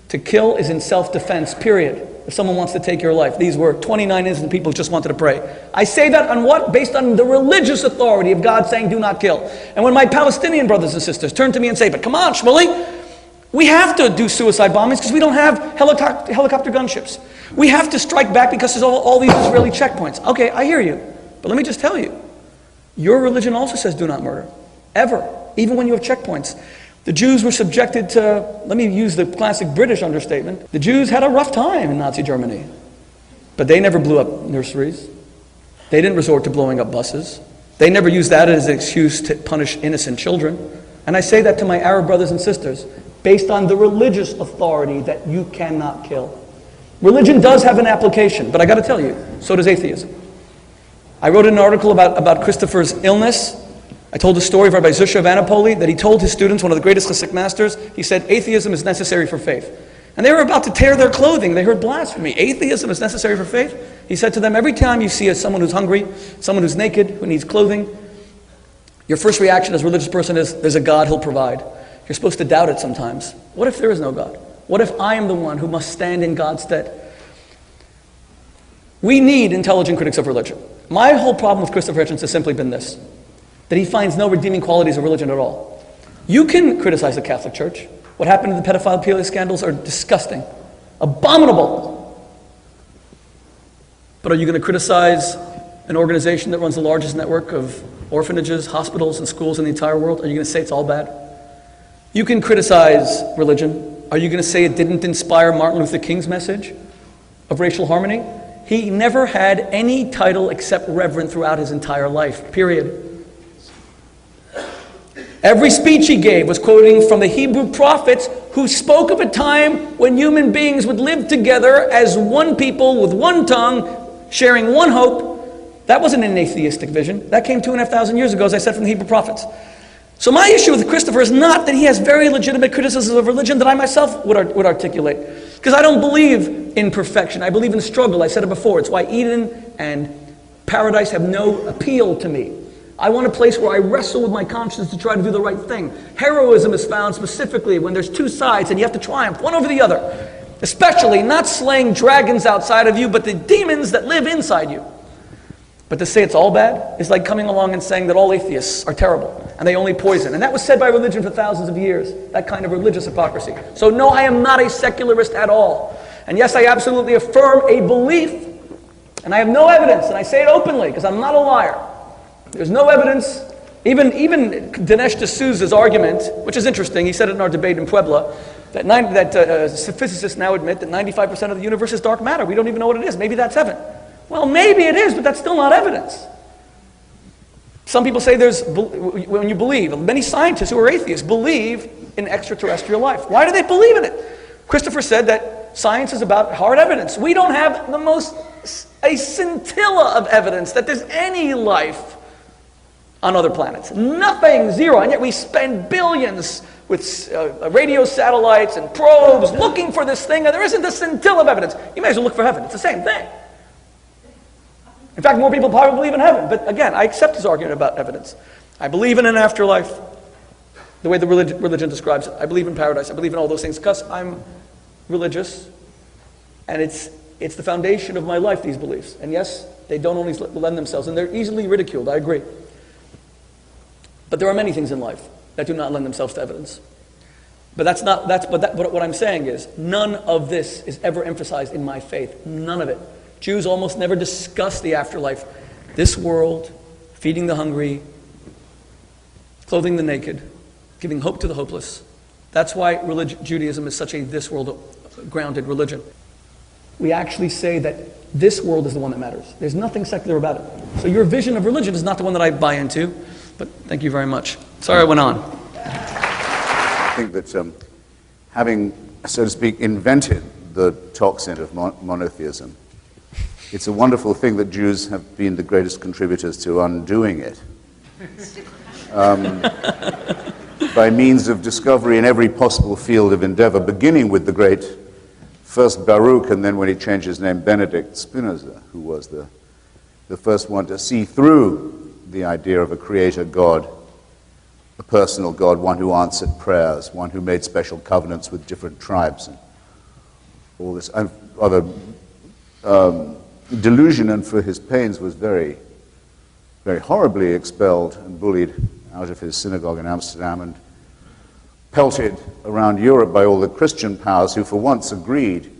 B: to kill is in self-defense, period. If someone wants to take your life. These were 29 innocent people who just wanted to pray. I say that on what? Based on the religious authority of God saying, do not kill. And when my Palestinian brothers and sisters turn to me and say, but come on, Shmuley, we have to do suicide bombings because we don't have helicopter gunships. We have to strike back because there's all these Israeli checkpoints. Okay, I hear you. But let me just tell you, your religion also says do not murder. Ever. Even when you have checkpoints. The Jews were subjected to, let me use the classic British understatement, the Jews had a rough time in Nazi Germany. But they never blew up nurseries. They didn't resort to blowing up buses. They never used that as an excuse to punish innocent children. And I say that to my Arab brothers and sisters, based on the religious authority that you cannot kill. Religion does have an application, but I got to tell you, so does atheism. I wrote an article about Christopher's illness. I told the story of Rabbi Zusha of Anapoli that he told his students, one of the greatest Hasidic masters, he said, atheism is necessary for faith. And they were about to tear their clothing. They heard blasphemy. Atheism is necessary for faith? He said to them, every time you see someone who's hungry, someone who's naked, who needs clothing, your first reaction as a religious person is, there's a God, he'll provide. You're supposed to doubt it sometimes. What if there is no God? What if I am the one who must stand in God's stead? We need intelligent critics of religion. My whole problem with Christopher Hitchens has simply been this, that he finds no redeeming qualities of religion at all. You can criticize the Catholic Church. What happened in the pedophile scandals are disgusting, abominable. But are you going to criticize an organization that runs the largest network of orphanages, hospitals, and schools in the entire world? Are you going to say it's all bad? You can criticize religion. Are you going to say it didn't inspire Martin Luther King's message of racial harmony? He never had any title except reverend throughout his entire life, period. Every speech he gave was quoting from the Hebrew prophets who spoke of a time when human beings would live together as one people with one tongue, sharing one hope. That wasn't an atheistic vision. That came 2,500 years ago, as I said, from the Hebrew prophets. So my issue with Christopher is not that he has very legitimate criticisms of religion that I myself would articulate. Because I don't believe in perfection. I believe in struggle. I said it before. It's why Eden and paradise have no appeal to me. I want a place where I wrestle with my conscience to try to do the right thing. Heroism is found specifically when there's two sides and you have to triumph one over the other. Especially not slaying dragons outside of you, but the demons that live inside you. But to say it's all bad is like coming along and saying that all atheists are terrible and they only poison. And that was said by religion for thousands of years, that kind of religious hypocrisy. So no, I am not a secularist at all. And yes, I absolutely affirm a belief, and I have no evidence, and I say it openly because I'm not a liar. There's no evidence. Even Dinesh D'Souza's argument, which is interesting, he said it in our debate in Puebla, that physicists now admit that 95% of the universe is dark matter. We don't even know what it is. Maybe that's heaven. Well, maybe it is, but that's still not evidence. Some people say when you believe, many scientists who are atheists believe in extraterrestrial life. Why do they believe in it? Christopher said that science is about hard evidence. We don't have a scintilla of evidence that there's any life on other planets. Nothing, zero. And yet we spend billions with radio satellites and probes looking for this thing, and there isn't a scintilla of evidence. You may as well look for heaven. It's the same thing. In fact, more people probably believe in heaven. But again, I accept his argument about evidence. I believe in an afterlife, the way the religion describes it. I believe in paradise. I believe in all those things because I'm religious, and it's the foundation of my life, these beliefs. And yes, they don't always lend themselves, and they're easily ridiculed, I agree. But there are many things in life that do not lend themselves to evidence. But what I'm saying is, none of this is ever emphasized in my faith. None of it. Jews almost never discuss the afterlife. This world, feeding the hungry, clothing the naked, giving hope to the hopeless. That's why Judaism is such a this world grounded religion. We actually say that this world is the one that matters. There's nothing secular about it. So your vision of religion is not the one that I buy into. But thank you very much. Sorry I went on.
C: I think that having, so to speak, invented the toxin of monotheism, it's a wonderful thing that Jews have been the greatest contributors to undoing it. By means of discovery in every possible field of endeavor, beginning with the great first Baruch, and then when he changed his name, Benedict Spinoza, who was the first one to see through the idea of a creator God, a personal God, one who answered prayers, one who made special covenants with different tribes, and all this other delusion, and for his pains was very, very horribly expelled and bullied out of his synagogue in Amsterdam and pelted around Europe by all the Christian powers who for once agreed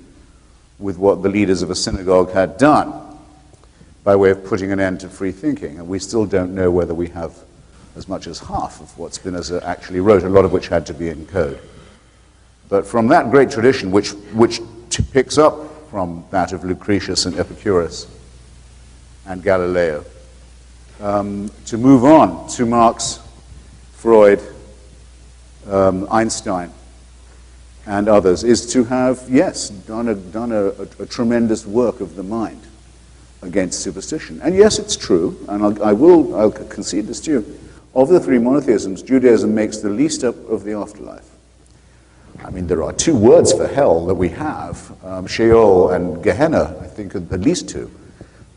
C: with what the leaders of a synagogue had done by way of putting an end to free thinking. And we still don't know whether we have as much as half of what Spinoza actually wrote, a lot of which had to be in code. But from that great tradition, which picks up from that of Lucretius and Epicurus and Galileo, to move on to Marx, Freud, Einstein, and others, is to have, yes, done a tremendous work of the mind against superstition. And yes, it's true, and I'll concede this to you, of the three monotheisms, Judaism makes the least up of the afterlife. I mean, there are two words for hell that we have, Sheol and Gehenna, I think, are at least two,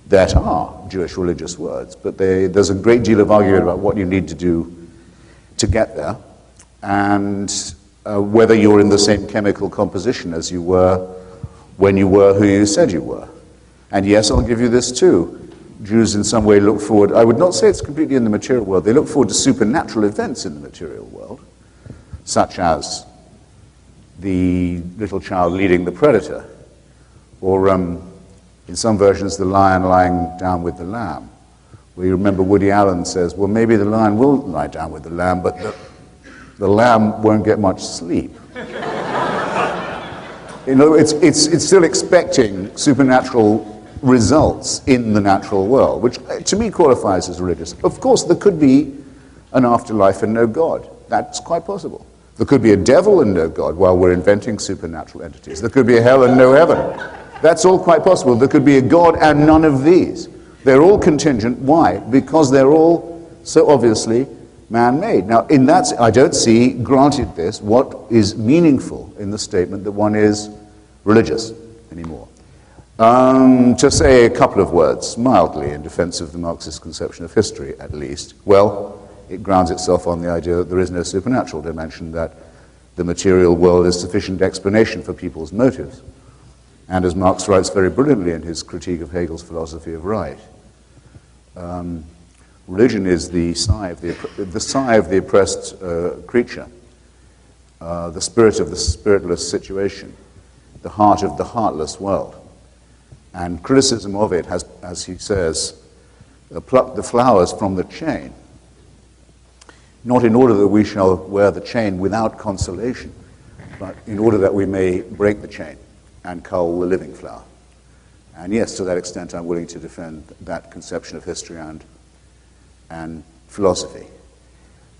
C: that are Jewish religious words, but there's a great deal of argument about what you need to do to get there, and whether you're in the same chemical composition as you were when you were who you said you were. And yes, I'll give you this too. Jews in some way look forward, I would not say it's completely in the material world, they look forward to supernatural events in the material world, such as the little child leading the predator, or in some versions the lion lying down with the lamb. Where you remember Woody Allen says, well, maybe the lion will lie down with the lamb, but the lamb won't get much sleep. In other words, it's still expecting supernatural results in the natural world, which to me qualifies as religious. Of course, there could be an afterlife and no God. That's quite possible. There could be a devil and no God while we're inventing supernatural entities. There could be a hell and no heaven. That's all quite possible. There could be a God and none of these. They're all contingent. Why? Because they're all so obviously man-made. Now, in that, I don't see, granted this, what is meaningful in the statement that one is religious anymore. To say a couple of words, mildly, in defense of the Marxist conception of history, at least, well, it grounds itself on the idea that there is no supernatural dimension, that the material world is sufficient explanation for people's motives. And as Marx writes very brilliantly in his critique of Hegel's philosophy of right, religion is the sigh of the oppressed creature, the spirit of the spiritless situation, the heart of the heartless world. And criticism of it has, as he says, plucked the flowers from the chain, not in order that we shall wear the chain without consolation, but in order that we may break the chain and cull the living flower. And yes, to that extent, I'm willing to defend that conception of history and philosophy.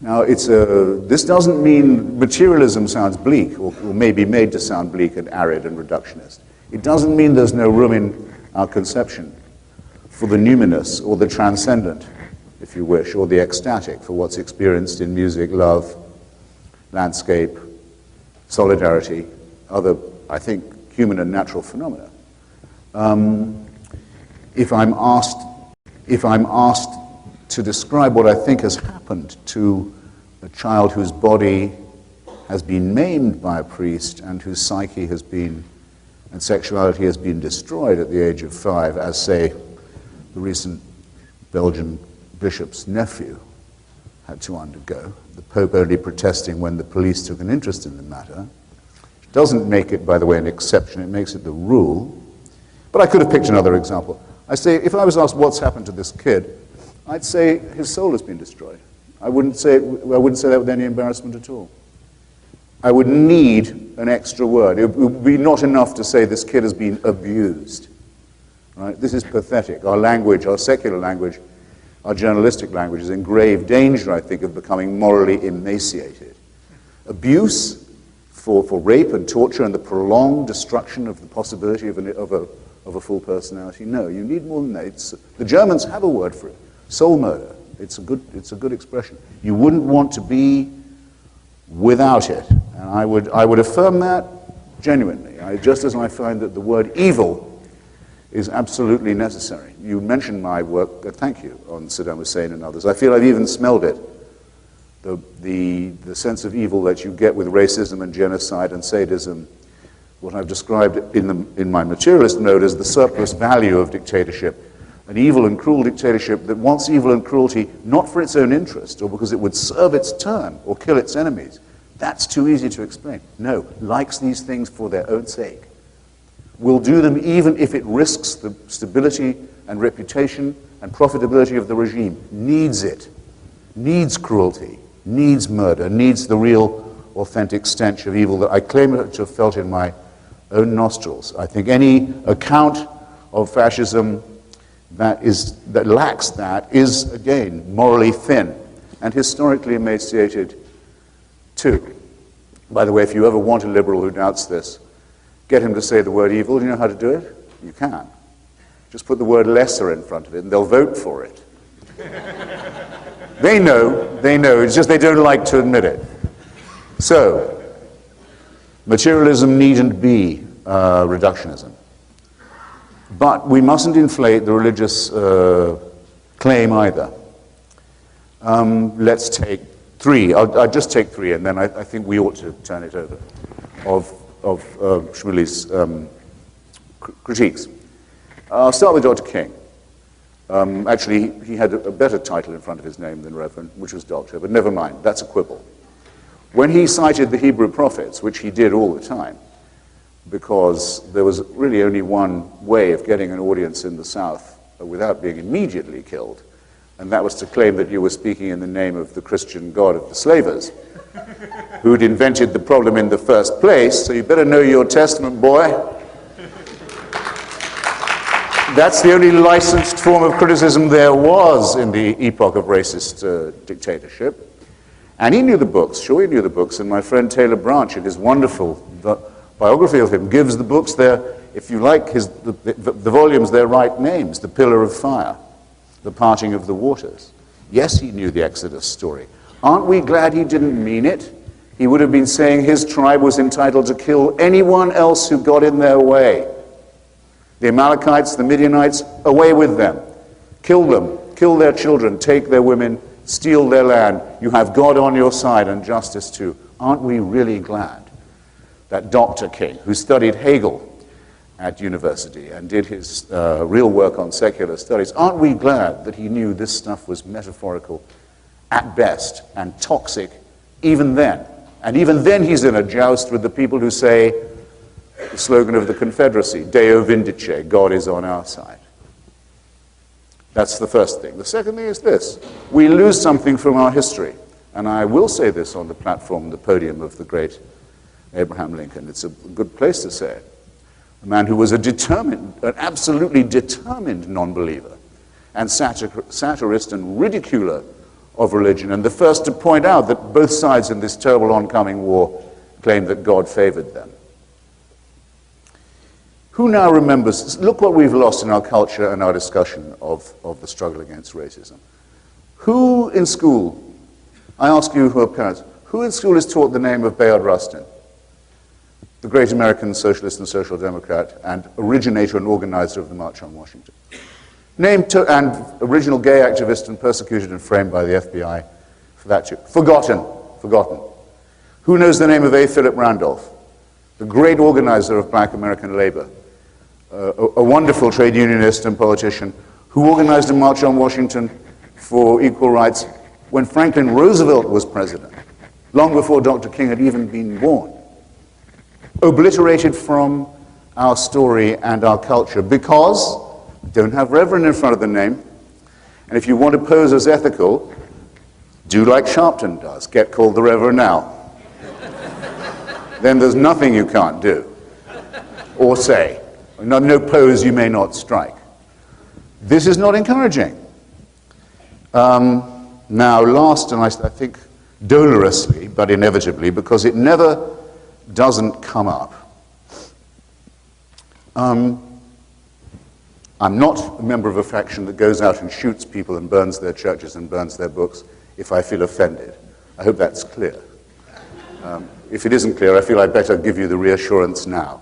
C: Now, this doesn't mean materialism sounds bleak, or may be made to sound bleak and arid and reductionist. It doesn't mean there's no room in our conception for the numinous or the transcendent if you wish, or the ecstatic for what's experienced in music, love, landscape, solidarity, other, I think, human and natural phenomena. If I'm asked to describe what I think has happened to a child whose body has been maimed by a priest and whose psyche has been, and sexuality has been destroyed at the age of 5, as, say, the recent Belgian bishop's nephew had to undergo, the Pope only protesting when the police took an interest in the matter, which doesn't make it, by the way, an exception, it makes it the rule. But I could have picked another example. I say, if I was asked what's happened to this kid, I'd say his soul has been destroyed. I wouldn't say that with any embarrassment at all. I would need an extra word. It would be not enough to say this kid has been abused. Right? This is pathetic. Our language, our secular language, our journalistic language is in grave danger, I think, of becoming morally emaciated. Abuse for rape and torture and the prolonged destruction of the possibility of a full personality. No, you need more than that. The Germans have a word for it. Soul murder. It's a good expression. You wouldn't want to be without it. And I would affirm that genuinely. Just as I find that the word evil is absolutely necessary. You mentioned my work, thank you, on Saddam Hussein and others. I feel I've even smelled it. The sense of evil that you get with racism and genocide and sadism, what I've described in my materialist note as the surplus value of dictatorship, an evil and cruel dictatorship that wants evil and cruelty not for its own interest or because it would serve its turn or kill its enemies. That's too easy to explain. No, likes these things for their own sake. Will do them even if it risks the stability and reputation and profitability of the regime. Needs it. Needs cruelty. Needs murder. Needs the real, authentic stench of evil that I claim to have felt in my own nostrils. I think any account of fascism that lacks that is, again, morally thin and historically emaciated too. By the way, if you ever want a liberal who doubts this, get him to say the word evil. Do you know how to do it? You can. Just put the word lesser in front of it and they'll vote for it. They know, it's just they don't like to admit it. So, materialism needn't be reductionism. But we mustn't inflate the religious claim either. Let's take 3. I'll just take 3, and then I think we ought to turn it over, of Shmuley's critiques. I'll start with Dr. King. Actually, he had a better title in front of his name than Reverend, which was Doctor, but never mind, that's a quibble. When he cited the Hebrew prophets, which he did all the time, because there was really only one way of getting an audience in the South without being immediately killed, and that was to claim that you were speaking in the name of the Christian God of the slavers, who'd invented the problem in the first place, so you better know your testament, boy. That's the only licensed form of criticism there was in the epoch of racist dictatorship. And he knew the books, sure he knew the books, and my friend Taylor Branch in his wonderful biography of him gives the books their, if you like, the volumes their right names, The Pillar of Fire, The Parting of the Waters. Yes, he knew the Exodus story. Aren't we glad he didn't mean it? He would have been saying his tribe was entitled to kill anyone else who got in their way. The Amalekites, the Midianites, away with them. Kill them, kill their children, take their women, steal their land. You have God on your side and justice too. Aren't we really glad that Dr. King, who studied Hegel at university and did his real work on secular studies, aren't we glad that he knew this stuff was metaphorical at best and toxic even then? And even then he's in a joust with the people who say the slogan of the Confederacy, Deo Vindice, God is on our side. That's the first thing. The second thing is this. We lose something from our history. And I will say this on the platform, the podium of the great Abraham Lincoln. It's a good place to say it. A man who was an absolutely determined non-believer and satirist and ridiculer of religion, and the first to point out that both sides in this terrible oncoming war claimed that God favored them. Who now remembers, look what we've lost in our culture and our discussion of the struggle against racism. Who in school, I ask you who are parents, who in school is taught the name of Bayard Rustin, the great American socialist and social democrat and originator and organizer of the March on Washington? And original gay activist and persecuted and framed by the FBI for that too. Forgotten. Who knows the name of A. Philip Randolph, the great organizer of black American labor, a wonderful trade unionist and politician who organized a March on Washington for equal rights when Franklin Roosevelt was president, long before Dr. King had even been born. Obliterated from our story and our culture because we don't have Reverend in front of the name. And if you want to pose as ethical, do like Sharpton does, get called the Reverend now. Then there's nothing you can't do or say. No pose you may not strike. This is not encouraging. Now, last, and I think dolorously, but inevitably, because it never doesn't come up, I'm not a member of a faction that goes out and shoots people and burns their churches and burns their books if I feel offended. I hope that's clear. If it isn't clear, I feel I'd better give you the reassurance now.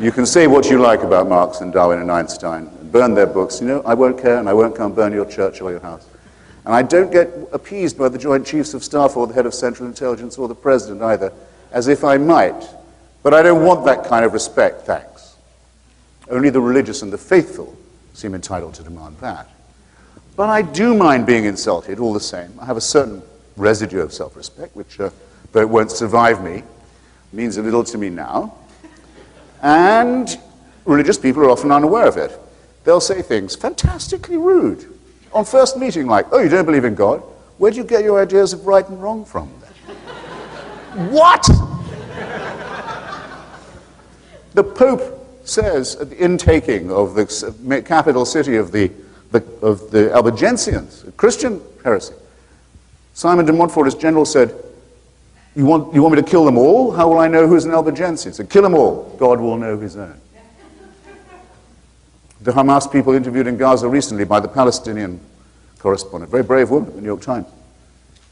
C: You can say what you like about Marx and Darwin and Einstein and burn their books. You know, I won't care, and I won't come burn your church or your house. And I don't get appeased by the Joint Chiefs of Staff or the head of Central Intelligence or the President either, as if I might. But I don't want that kind of respect, thanks. Only the religious and the faithful seem entitled to demand that. But I do mind being insulted all the same. I have a certain residue of self-respect, which, though it won't survive me, means a little to me now. And religious people are often unaware of it. They'll say things fantastically rude on first meeting, like, oh, you don't believe in God? Where do you get your ideas of right and wrong from then? What? The Pope says at the intaking of the capital city of the Albigensians, a Christian heresy, Simon de Montfort, as general, said, you want me to kill them all? How will I know who's an Albigensian? He said, kill them all. God will know his own. The Hamas people interviewed in Gaza recently by the Palestinian correspondent, very brave woman at the New York Times,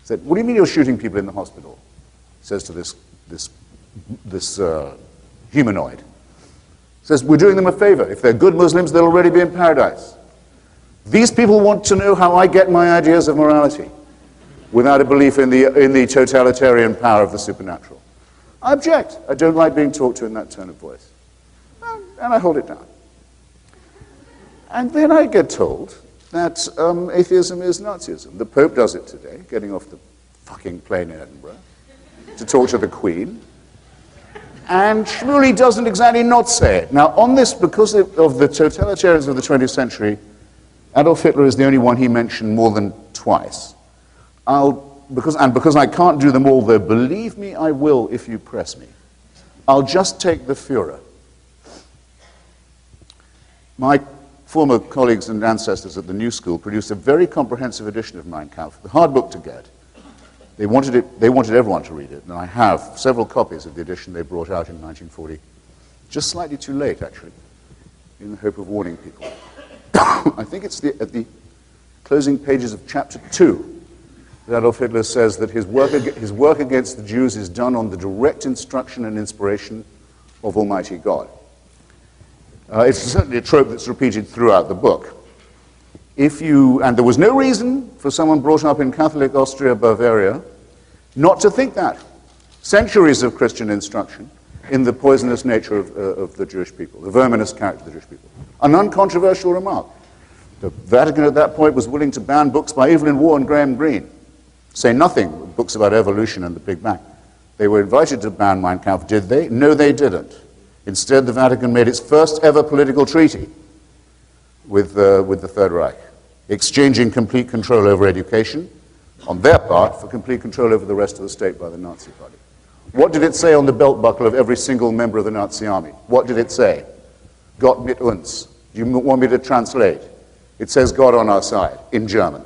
C: said, what do you mean you're shooting people in the hospital? Says to this humanoid. Says, we're doing them a favor. If they're good Muslims, they'll already be in paradise. These people want to know how I get my ideas of morality without a belief in the totalitarian power of the supernatural. I object. I don't like being talked to in that tone of voice. And I hold it down. And then I get told that atheism is Nazism. The Pope does it today, getting off the fucking plane in Edinburgh to talk to the Queen. And Shmuley doesn't exactly not say it. Now, on this, because of the totalitarians of the 20th century, Adolf Hitler is the only one he mentioned more than twice. Because I can't do them all, though, believe me, I will if you press me. I'll just take the Führer. My former colleagues and ancestors at the New School produced a very comprehensive edition of Mein Kampf, the hard book to get. They wanted everyone to read it, and I have several copies of the edition they brought out in 1940. Just slightly too late, actually, in the hope of warning people. I think it's at the closing pages of chapter 2 that Adolf Hitler says that his work against the Jews is done on the direct instruction and inspiration of Almighty God. It's certainly a trope that's repeated throughout the book. And there was no reason for someone brought up in Catholic Austria, Bavaria, not to think that. Centuries of Christian instruction in the poisonous nature of the Jewish people, the verminous character of the Jewish people. An uncontroversial remark. The Vatican at that point was willing to ban books by Evelyn Waugh and Graham Greene. Say nothing, books about evolution and the Big Bang. They were invited to ban Mein Kampf. Did they? No, they didn't. Instead, the Vatican made its first ever political treaty with the Third Reich, exchanging complete control over education on their part for complete control over the rest of the state by the Nazi Party. What did it say on the belt buckle of every single member of the Nazi army? What did it say? Gott mit uns. Do you want me to translate? It says God on our side, in German.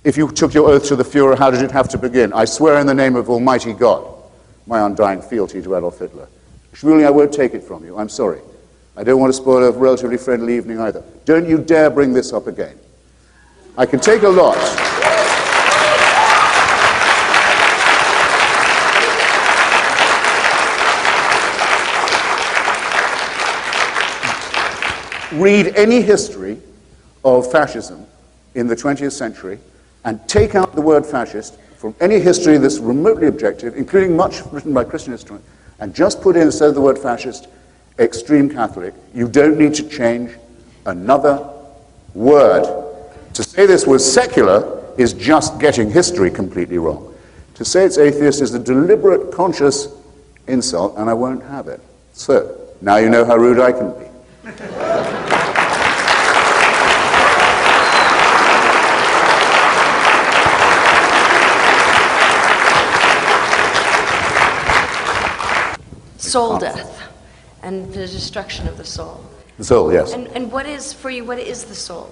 C: If you took your oath to the Führer, how did it have to begin? I swear in the name of Almighty God, my undying fealty to Adolf Hitler. Shmuley, I won't take it from you. I'm sorry. I don't want to spoil a relatively friendly evening either. Don't you dare bring this up again. I can take a lot. Read any history of fascism in the 20th century and take out the word fascist from any history that's remotely objective, including much written by Christian historians, and just put in, instead of the word fascist, extreme Catholic. You don't need to change another word. To say this was secular is just getting history completely wrong. To say it's atheist is a deliberate, conscious insult, and I won't have it. So, now you know how rude I can be.
A: Soul death and the destruction of the soul.
C: The soul, yes.
A: And what is, for you, what is the soul?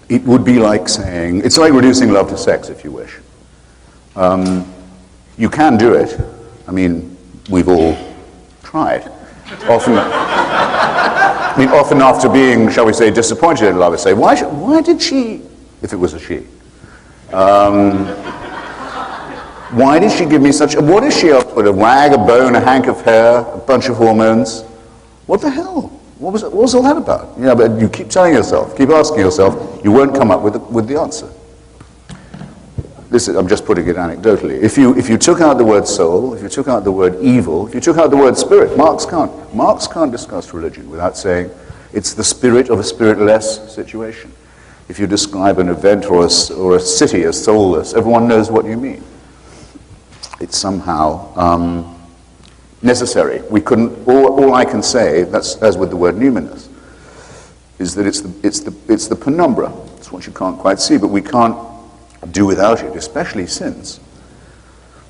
C: It would be like saying, it's like reducing love to sex, if you wish. You can do it. I mean, we've all tried. Often after being, shall we say, disappointed in love, I say, why did she, if it was a she, why did she give me such, what is she up with, a rag, a bone, a hank of hair, a bunch of hormones? What the hell? What was all that about? Yeah, but you keep telling yourself, keep asking yourself, you won't come up with the answer. I'm just putting it anecdotally. If you took out the word soul, if you took out the word evil, if you took out the word spirit, Marx can't discuss religion without saying it's the spirit of a spiritless situation. If you describe an event or a city as soulless, everyone knows what you mean. It's somehow necessary. We couldn't. All I can say, that's as with the word numinous, is that it's the penumbra. It's what you can't quite see, but we can't do without it, especially sins,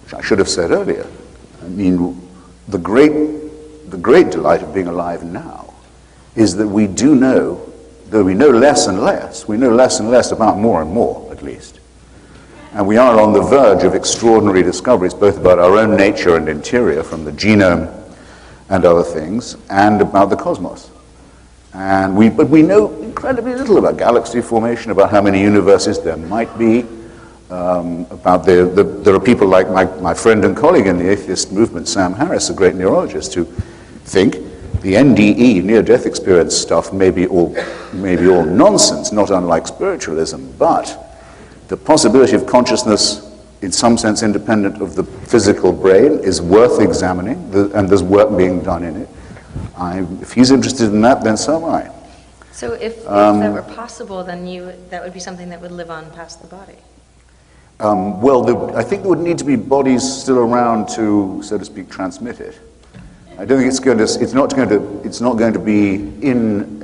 C: which I should have said earlier. I mean, the great delight of being alive now is that we do know, though we know less and less, we know less and less about more and more, at least. And we are on the verge of extraordinary discoveries, both about our own nature and interior, from the genome and other things, and about the cosmos. But we know incredibly little about galaxy formation, about how many universes there might be, there are people like my friend and colleague in the atheist movement, Sam Harris, a great neurologist, who think the NDE, near-death experience stuff, may be all nonsense, not unlike spiritualism, but the possibility of consciousness, in some sense independent of the physical brain, is worth examining, and there's work being done in it. If he's interested in that, then so am I.
A: So if that were possible, then that would be something that would live on past the body.
C: I think there would need to be bodies still around to, so to speak, transmit it. I don't think it's not going to be in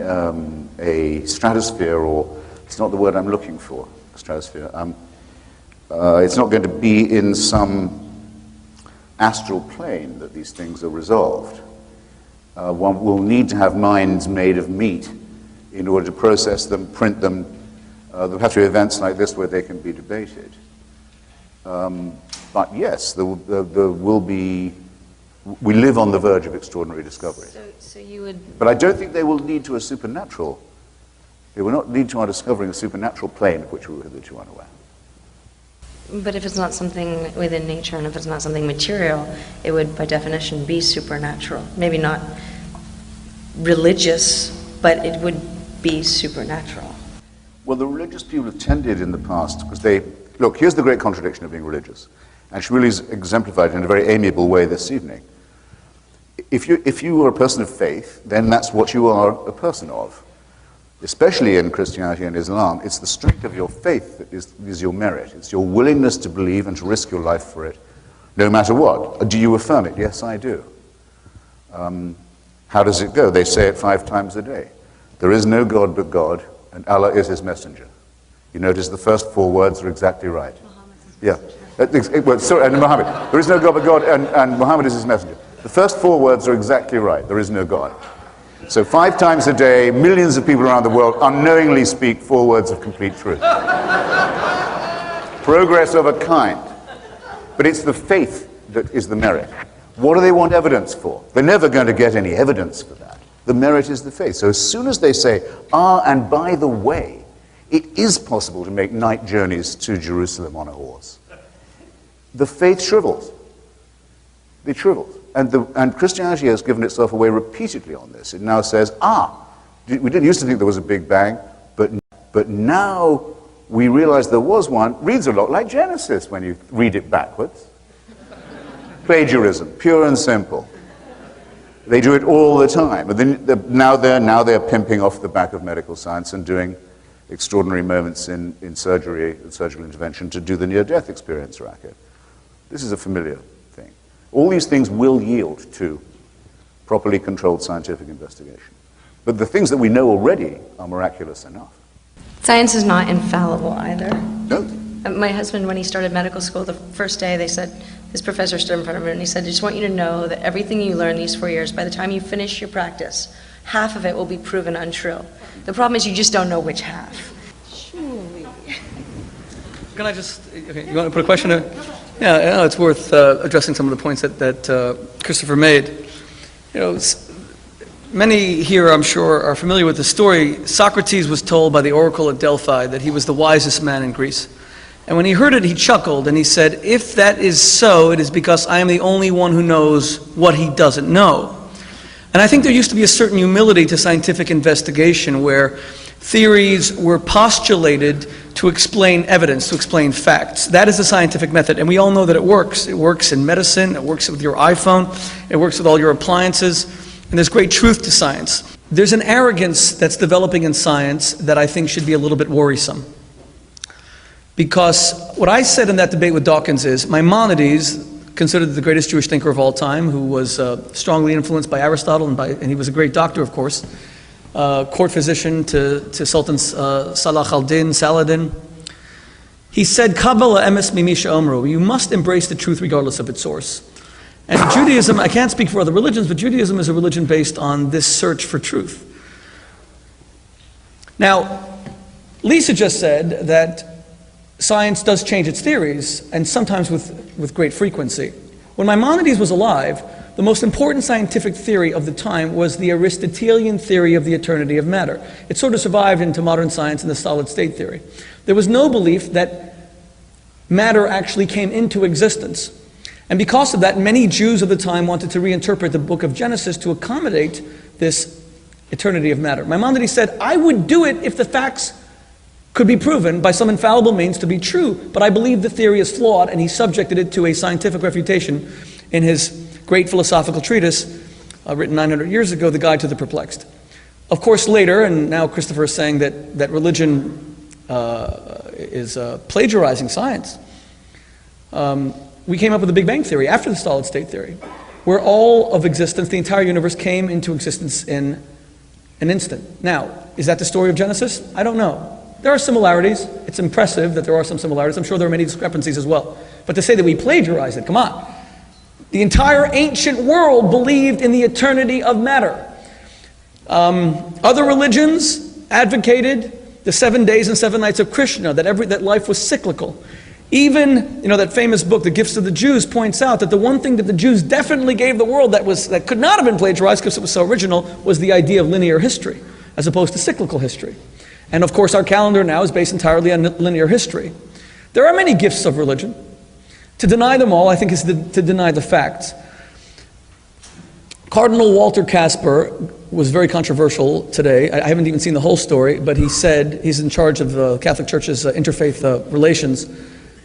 C: a stratosphere, or it's not the word I'm looking for. Stratosphere. It's not going to be in some astral plane that these things are resolved. One will need to have minds made of meat in order to process them, print them. There'll have to be events like this where they can be debated. But yes, there will be. We live on the verge of extraordinary discovery.
A: So you would.
C: But I don't think they will lead to a supernatural. It will not lead to our discovering a supernatural plane of which we were hitherto unaware.
A: But if it's not something within nature, and if it's not something material, it would, by definition, be supernatural. Maybe not religious, but it would be supernatural.
C: Well, the religious people have tended in the past, because look, here's the great contradiction of being religious, and Shmuley's exemplified in a very amiable way this evening. If you are a person of faith, then that's what you are a person of. Especially in Christianity and Islam, it's the strength of your faith that is your merit. It's your willingness to believe and to risk your life for it, no matter what. Do you affirm it? Yes, I do. How does it go? They say it 5 times a day. There is no God but God, and Allah is his messenger. You notice the first 4 words are exactly right. Yeah. And Muhammad. There is no God but God, and Muhammad is his messenger. The first 4 words are exactly right. There is no God. So 5 times a day, millions of people around the world unknowingly speak 4 words of complete truth. Progress of a kind. But it's the faith that is the merit. What do they want evidence for? They're never going to get any evidence for that. The merit is the faith. So as soon as they say, and by the way, It is possible to make night journeys to Jerusalem on a horse. The faith shrivels. It shrivels. And Christianity has given itself away repeatedly on this. It now says, we didn't used to think there was a Big Bang, but now we realize there was one. Reads a lot like Genesis when you read it backwards. Plagiarism, pure and simple. They do it all the time. And then now they're pimping off the back of medical science and doing extraordinary moments in surgery and surgical intervention to do the near-death experience racket. This is a familiar thing. All these things will yield to properly controlled scientific investigation. But the things that we know already are miraculous enough.
A: Science is not infallible either.
C: No.
A: My husband, when he started medical school, the first day they said, his professor stood in front of him and he said, I just want you to know that everything you learn these 4 years, by the time you finish your practice, half of it will be proven untrue. The problem is you just don't know which half.
B: Shmuley. Can I just, okay, you want to put a question in? Yeah, it's worth addressing some of the points that Christopher made. You know, many here, I'm sure, are familiar with the story. Socrates was told by the oracle at Delphi that he was the wisest man in Greece. And when he heard it, he chuckled and he said, if that is so, it is because I am the only one who knows what he doesn't know. And I think there used to be a certain humility to scientific investigation where theories were postulated to explain evidence, to explain facts. That is the scientific method, and we all know that it works. It works in medicine, it works with your iPhone, it works with all your appliances, and there's great truth to science. There's an arrogance that's developing in science that I think should be a little bit worrisome. Because what I said in that debate with Dawkins is, Maimonides, considered the greatest Jewish thinker of all time, who was strongly influenced by Aristotle, and he was a great doctor, of course, court physician to Sultan Salah al-Din, Saladin. He said, Kabbalah emes mimisha omru, you must embrace the truth regardless of its source. And Judaism, I can't speak for other religions, but Judaism is a religion based on this search for truth. Now, Lisa just said that science does change its theories, and sometimes with great frequency. When Maimonides was alive, the most important scientific theory of the time was the Aristotelian theory of the eternity of matter. It sort of survived into modern science in the solid state theory. There was no belief that matter actually came into existence. And because of that, many Jews of the time wanted to reinterpret the book of Genesis to accommodate this eternity of matter. Maimonides said, I would do it if the facts could be proven by some infallible means to be true, but I believe the theory is flawed, and he subjected it to a scientific refutation in his great philosophical treatise, written 900 years ago, The Guide to the Perplexed. Of course, later, and now Christopher is saying that religion is plagiarizing science, we came up with the Big Bang Theory after the solid state theory, where all of existence, the entire universe, came into existence in an instant. Now, is that the story of Genesis? I don't know. There are similarities. It's impressive that there are some similarities. I'm sure there are many discrepancies as well. But to say that we plagiarized it, come on. The entire ancient world believed in the eternity of matter. Other religions advocated the 7 days and 7 nights of Krishna, that life was cyclical. Even, that famous book, The Gifts of the Jews, points out that the one thing that the Jews definitely gave the world that could not have been plagiarized because it was so original was the idea of linear history, as opposed to cyclical history. And of course, our calendar now is based entirely on linear history. There are many gifts of religion. To deny them all, I think, is to deny the facts. Cardinal Walter Casper was very controversial today. I haven't even seen the whole story, but he said, he's in charge of the Catholic Church's interfaith relations.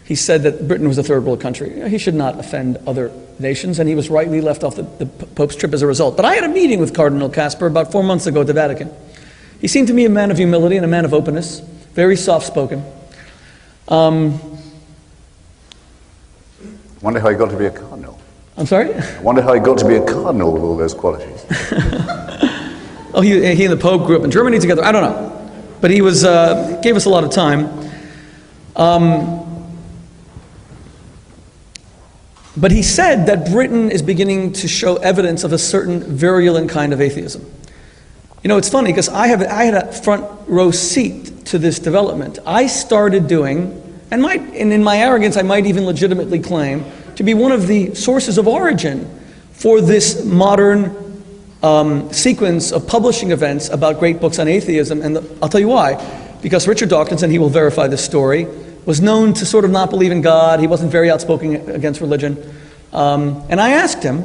B: He said that Britain was a third world country. He should not offend other nations, and he was rightly left off the Pope's trip as a result. But I had a meeting with Cardinal Casper about 4 months ago at the Vatican. He seemed to me a man of humility and a man of openness, very soft-spoken.
C: Wonder how he got to be a cardinal.
B: I'm sorry?
C: I wonder how he got to be a cardinal with all those qualities.
B: Oh, he and the Pope grew up in Germany together. I don't know. But he gave us a lot of time. But he said that Britain is beginning to show evidence of a certain virulent kind of atheism. It's funny because I had a front row seat to this development. I started doing, and in my arrogance I might even legitimately claim, to be one of the sources of origin for this modern sequence of publishing events about great books on atheism, and I'll tell you why. because Richard Dawkins, and he will verify this story, was known to sort of not believe in God. He wasn't very outspoken against religion. And I asked him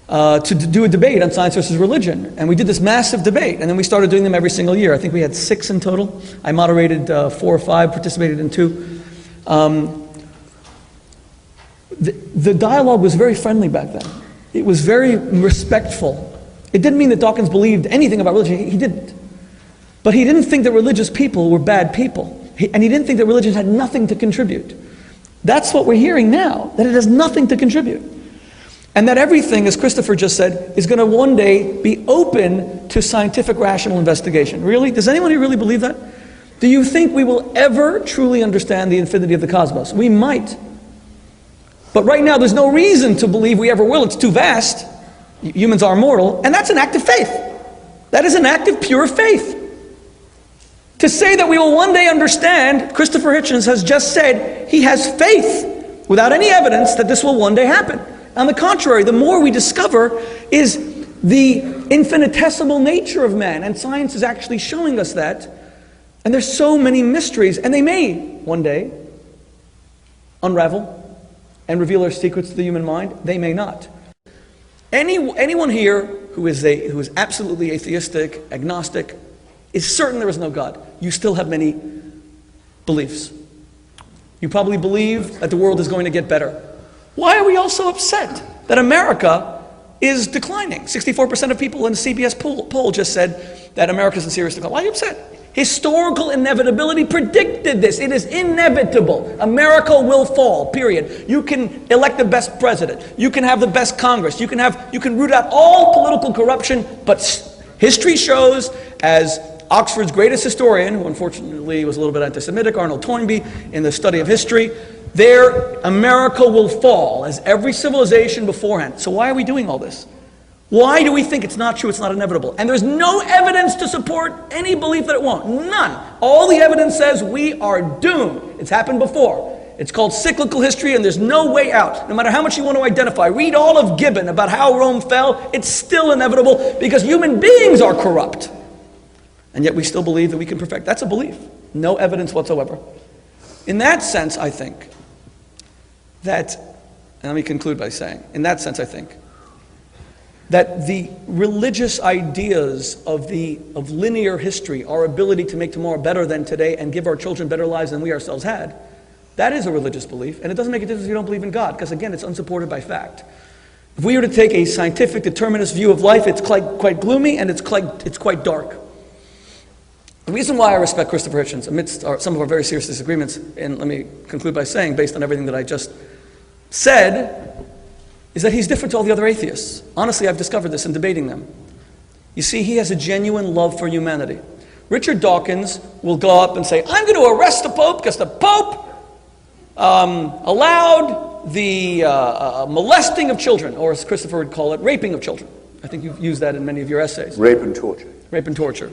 B: to do a debate on science versus religion. And we did this massive debate, and then we started doing them every single year. I think we had 6 in total. I moderated 4 or 5, participated in 2. The dialogue was very friendly back then. It was very respectful. It didn't mean that Dawkins believed anything about religion. He didn't. But he didn't think that religious people were bad people. And he didn't think that religion had nothing to contribute. That's what we're hearing now, that it has nothing to contribute. And that everything, as Christopher just said, is going to one day be open to scientific rational investigation. Really? Does anyone here really believe that? Do you think we will ever truly understand the infinity of the cosmos? We might. But right now there's no reason to believe we ever will. It's too vast. Humans are mortal. And that's an act of faith. That is an act of pure faith. To say that we will one day understand, Christopher Hitchens has just said he has faith without any evidence that this will one day happen. On the contrary, the more we discover is the infinitesimal nature of man, and science is actually showing us that. And there's so many mysteries, and they may one day unravel and reveal our secrets to the human mind. They may not. Anyone here who is absolutely atheistic, agnostic, is certain there is no God. You still have many beliefs. You probably believe that the world is going to get better. Why are we all so upset that America is declining? 64% of people in the CBS poll just said that America is in serious decline. Why are you upset? Historical inevitability predicted this. It is inevitable. America will fall, period. You can elect the best president. You can have the best Congress. You can root out all political corruption, but history shows, as Oxford's greatest historian, who unfortunately was a little bit anti-Semitic, Arnold Toynbee, in the study of history, America will fall, as every civilization beforehand. So why are we doing all this? Why do we think it's not true, it's not inevitable? And there's no evidence to support any belief that it won't. None. All the evidence says we are doomed. It's happened before. It's called cyclical history, and there's no way out. No matter how much you want to identify, read all of Gibbon about how Rome fell, it's still inevitable because human beings are corrupt. And yet we still believe that we can perfect. That's a belief. No evidence whatsoever. In that sense, I think that, and let me conclude by saying, in that sense, I think that the religious ideas of linear history, our ability to make tomorrow better than today and give our children better lives than we ourselves had, that is a religious belief, and it doesn't make a difference if you don't believe in God, because again, it's unsupported by fact. If we were to take a scientific determinist view of life, it's quite gloomy and it's quite dark. The reason why I respect Christopher Hitchens, amidst some of our very serious disagreements, and let me conclude by saying, based on everything that I just said, is that he's different to all the other atheists. Honestly, I've discovered this in debating them. You see, he has a genuine love for humanity. Richard Dawkins will go up and say, I'm going to arrest the Pope because the Pope allowed the molesting of children, or as Christopher would call it, raping of children. I think you've used that in many of your essays.
C: Rape and torture.
B: Rape and torture.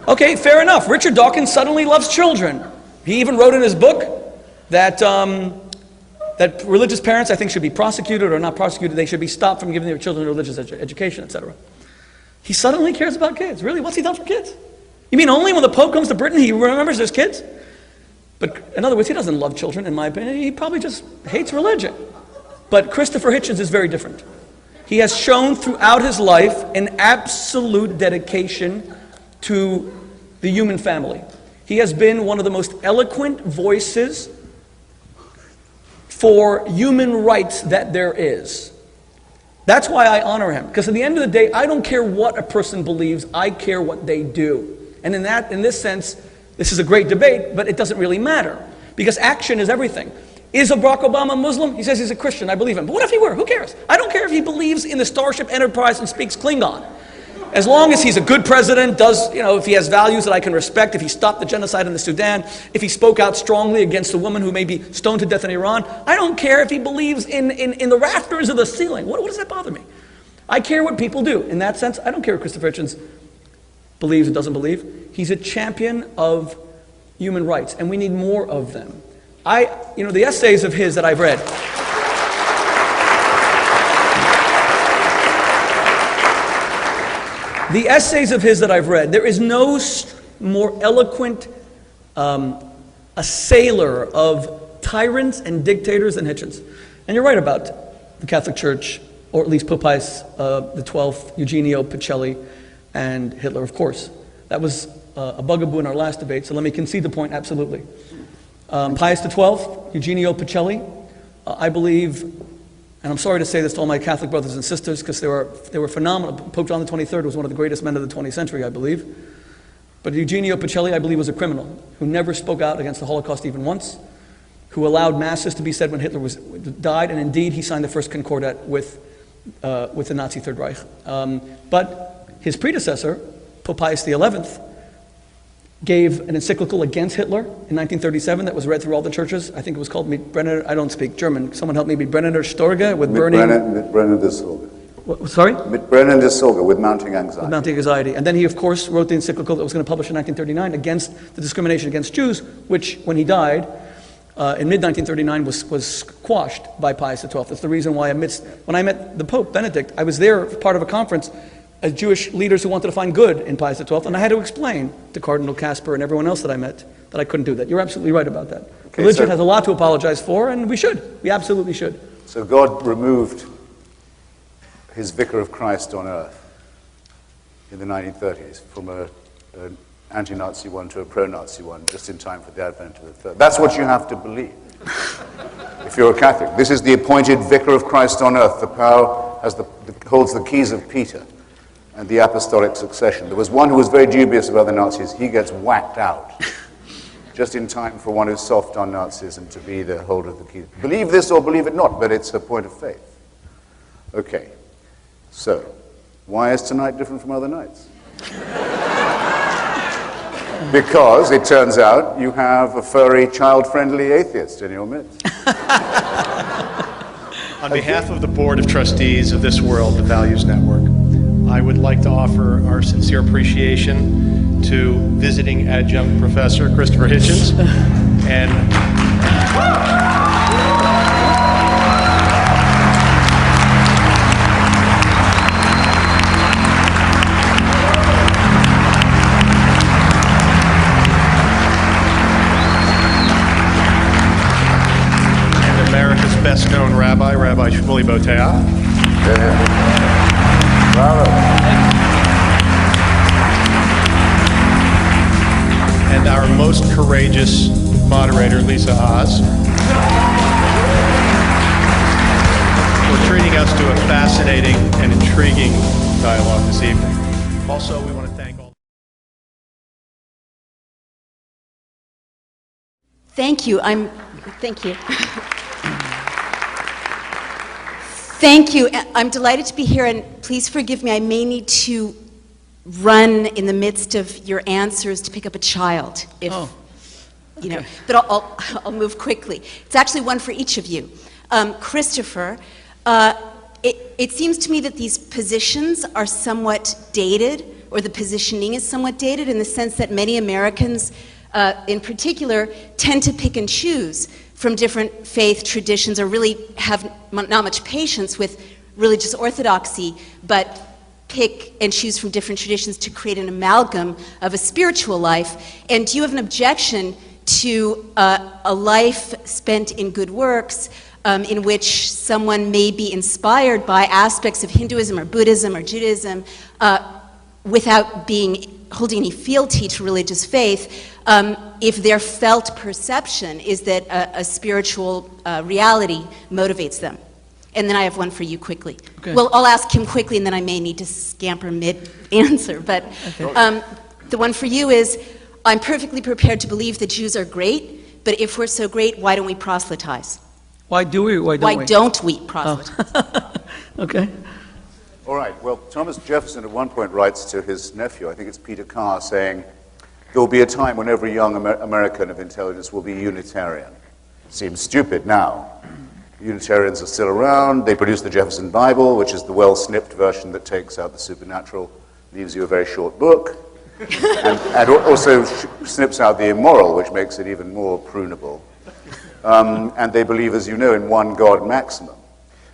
B: Okay, fair enough. Richard Dawkins suddenly loves children. He even wrote in his book that that religious parents, I think, should be prosecuted or not prosecuted. They should be stopped from giving their children religious education, etc. He suddenly cares about kids. Really? What's he done for kids? You mean only when the Pope comes to Britain he remembers there's kids? But in other words, he doesn't love children, in my opinion. He probably just hates religion. But Christopher Hitchens is very different. He has shown throughout his life an absolute dedication to the human family. He has been one of the most eloquent voices for human rights that there is. That's why I honor him, because at the end of the day, I don't care what a person believes, I care what they do. And in this sense, this is a great debate, but it doesn't really matter, because action is everything. Is Barack Obama Muslim? He says he's a Christian, I believe him. But what if he were? Who cares? I don't care if he believes in the Starship Enterprise and speaks Klingon. As long as he's a good president, if he has values that I can respect, if he stopped the genocide in the Sudan, if he spoke out strongly against a woman who may be stoned to death in Iran, I don't care if he believes in the rafters of the ceiling. What does that bother me? I care what people do. In that sense, I don't care what Christopher Hitchens believes or doesn't believe. He's a champion of human rights, and we need more of them. The essays of his that I've read, there is no more eloquent assailer of tyrants and dictators than Hitchens. And you're right about the Catholic Church, or at least Pope Pius the 12th, Eugenio Pacelli, and Hitler, of course. That was a bugaboo in our last debate, so let me concede the point, absolutely. Pius the 12th, Eugenio Pacelli, I believe, and I'm sorry to say this to all my Catholic brothers and sisters, because they were phenomenal. Pope John the 23rd was one of the greatest men of the 20th century, I believe. But Eugenio Pacelli, I believe, was a criminal who never spoke out against the Holocaust even once, who allowed masses to be said when Hitler died, and indeed he signed the first concordat with the Nazi Third Reich. But his predecessor, Pope Pius XI, gave an encyclical against Hitler in 1937 that was read through all the churches. I think it was called Mit Brenner, I don't speak German, someone help me, Mit Brenner Storge, with burning...
C: Mit Brennender Sorge.
B: Sorry?
C: Mit Brennender Sorge, with mounting anxiety.
B: With mounting anxiety. And then he, of course, wrote the encyclical that was going to publish in 1939 against the discrimination against Jews, which, when he died, in mid-1939 was squashed by Pius XII. That's the reason why when I met the Pope, Benedict, I was there part of a conference as Jewish leaders who wanted to find good in Pius XII, and I had to explain to Cardinal Casper and everyone else that I met that I couldn't do that. You're absolutely right about that. Okay, religion has a lot to apologize for, and we should. We absolutely should.
C: So God removed his vicar of Christ on earth in the 1930s from an anti-Nazi one to a pro-Nazi one, just in time for the advent of the third. That's what you have to believe if you're a Catholic. This is the appointed vicar of Christ on earth. The power holds the keys of Peter and the apostolic succession. There was one who was very dubious about the Nazis. He gets whacked out just in time for one who's soft on Nazism to be the holder of the keys. Believe this or believe it not, but it's a point of faith. Okay, so why is tonight different from other nights? Because it turns out you have a furry, child-friendly atheist in your midst.
D: On behalf of the Board of Trustees of This World, the Values Network, I would like to offer our sincere appreciation to visiting adjunct professor Christopher Hitchens and America's best-known rabbi, Rabbi Shmuley and our most courageous moderator, Lisa Oz, for treating us to a fascinating and intriguing dialogue this evening. Also, we want to thank all...
E: Thank you. Thank you. Thank you. I'm delighted to be here, and please forgive me. I may need to run in the midst of your answers to pick up a child, if you know. But I'll move quickly. It's actually one for each of you. Christopher, it seems to me that these positions are somewhat dated, or the positioning is somewhat dated, in the sense that many Americans, in particular, tend to pick and choose from different faith traditions, or really have not much patience with religious orthodoxy, but pick and choose from different traditions to create an amalgam of a spiritual life. And do you have an objection to a life spent in good works, in which someone may be inspired by aspects of Hinduism or Buddhism or Judaism without holding any fealty to religious faith, if their felt perception is that a spiritual reality motivates them? And then I have one for you quickly. Okay. Well, I'll ask him quickly, and then I may need to scamper mid-answer. But the one for you is, I'm perfectly prepared to believe that Jews are great, but if we're so great, why don't we proselytize?
B: Why do we? Why
E: don't we proselytize?
B: Oh. Okay.
C: All right, well, Thomas Jefferson at one point writes to his nephew, I think it's Peter Carr, saying, there will be a time when every young American of intelligence will be Unitarian. Seems stupid now. Unitarians are still around. They produce the Jefferson Bible, which is the well-snipped version that takes out the supernatural, leaves you a very short book, and also snips out the immoral, which makes it even more prunable. And they believe, as you know, in one God maximum.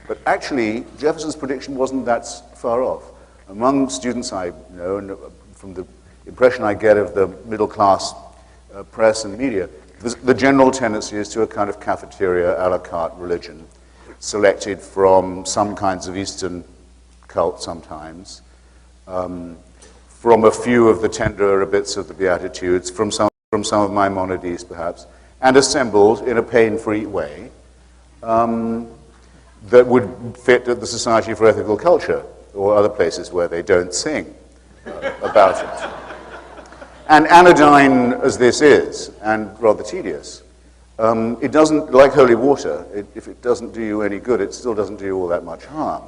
C: But actually, Jefferson's prediction wasn't that far off. Among students I know, and from the impression I get of the middle-class press and media, the general tendency is to a kind of cafeteria a la carte religion, selected from some kinds of Eastern cults sometimes, from a few of the tenderer bits of the Beatitudes, from some of Maimonides perhaps, and assembled in a pain-free way that would fit at the Society for Ethical Culture or other places where they don't sing about it. And anodyne as this is, and rather tedious, it doesn't, like holy water, if it doesn't do you any good, it still doesn't do you all that much harm.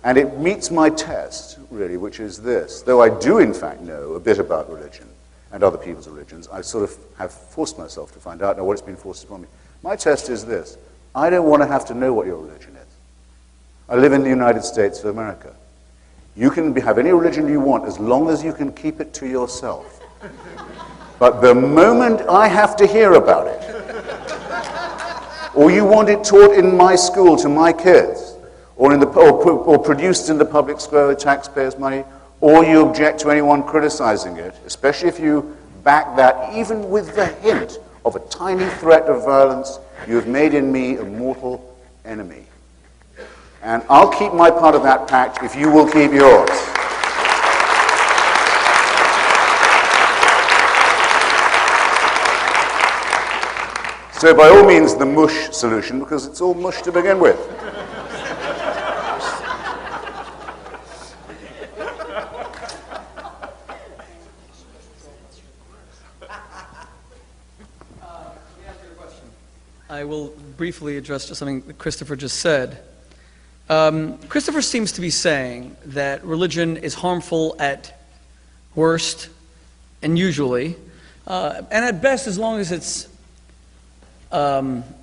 C: And it meets my test, really, which is this. Though I do, in fact, know a bit about religion and other people's religions, I sort of have forced myself to find out now what it's been forced upon me. My test is this. I don't want to have to know what your religion is. I live in the United States of America. You can have any religion you want as long as you can keep it to yourself. But the moment I have to hear about it, or you want it taught in my school to my kids, or produced in the public square with taxpayers' money, or you object to anyone criticizing it, especially if you back that even with the hint of a tiny threat of violence, you have made in me a mortal enemy. And I'll keep my part of that pact if you will keep yours. So by all means, the mush solution, because it's all mush to begin with.
B: I will briefly address just something that Christopher just said. Christopher seems to be saying that religion is harmful at worst and usually, and at best as long as it's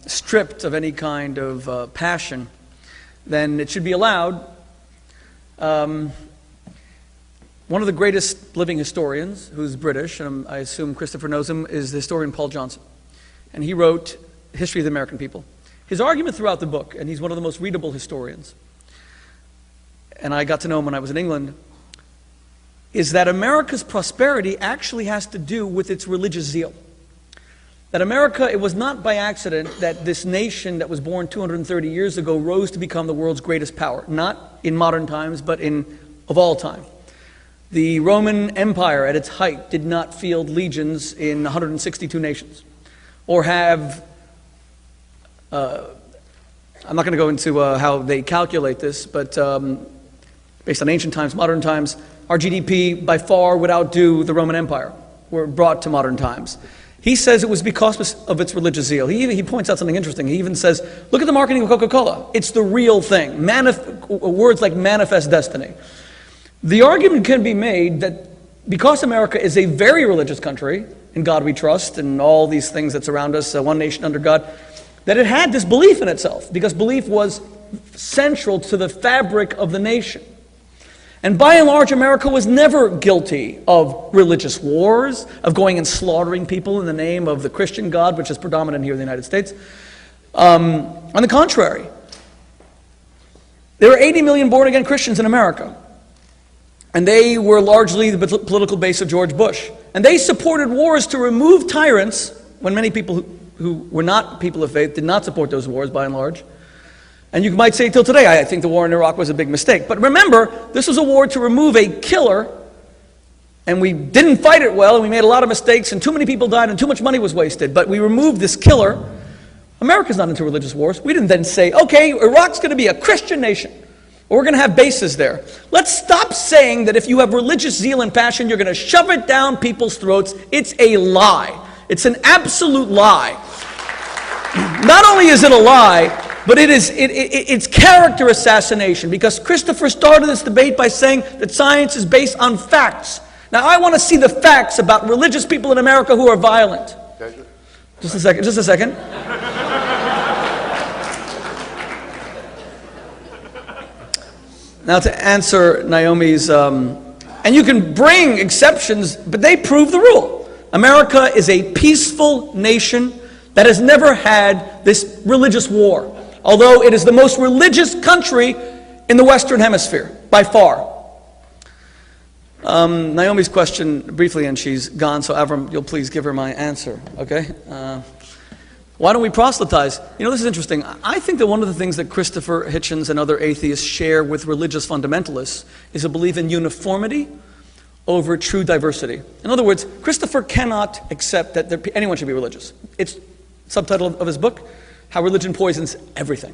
B: stripped of any kind of passion, then it should be allowed. One of the greatest living historians, who's British, and I assume Christopher knows him, is the historian Paul Johnson. And he wrote History of the American People. His argument throughout the book, and he's one of the most readable historians, and I got to know him when I was in England, is that America's prosperity actually has to do with its religious zeal. That America, it was not by accident that this nation that was born 230 years ago rose to become the world's greatest power. Not in modern times, but of all time. The Roman Empire at its height did not field legions in 162 nations, or have I'm not going to go into how they calculate this, but based on ancient times, modern times, our GDP by far would outdo the Roman Empire, were brought to modern times. He says it was because of its religious zeal. He points out something interesting. He even says, look at the marketing of Coca-Cola. It's the real thing. Words like manifest destiny. The argument can be made that because America is a very religious country, in God we trust, and all these things that surround us, one nation under God, that it had this belief in itself, because belief was central to the fabric of the nation. And by and large, America was never guilty of religious wars, of going and slaughtering people in the name of the Christian God, which is predominant here in the United States. On the contrary, there were 80 million born-again Christians in America. And they were largely the political base of George Bush. And they supported wars to remove tyrants, when many people who were not people of faith did not support those wars, by and large. And you might say till today, I think the war in Iraq was a big mistake. But remember, this was a war to remove a killer, and we didn't fight it well, and we made a lot of mistakes, and too many people died, and too much money was wasted. But we removed this killer. America's not into religious wars. We didn't then say, okay, Iraq's going to be a Christian nation. We're going to have bases there. Let's stop saying that if you have religious zeal and passion, you're going to shove it down people's throats. It's a lie. It's an absolute lie. Not only is it a lie, but it's character assassination, because Christopher started this debate by saying that science is based on facts. Now, I want to see the facts about religious people in America who are violent. Just a second. Now, to answer Naomi's, and you can bring exceptions, but they prove the rule. America is a peaceful nation that has never had this religious war, although it is the most religious country in the Western Hemisphere, by far. Naomi's question briefly, and she's gone, so Avram, you'll please give her my answer, okay? Why don't we proselytize? You know, this is interesting. I think that one of the things that Christopher Hitchens and other atheists share with religious fundamentalists is a belief in uniformity over true diversity. In other words, Christopher cannot accept that anyone should be religious. It's subtitle of his book, How Religion Poisons Everything.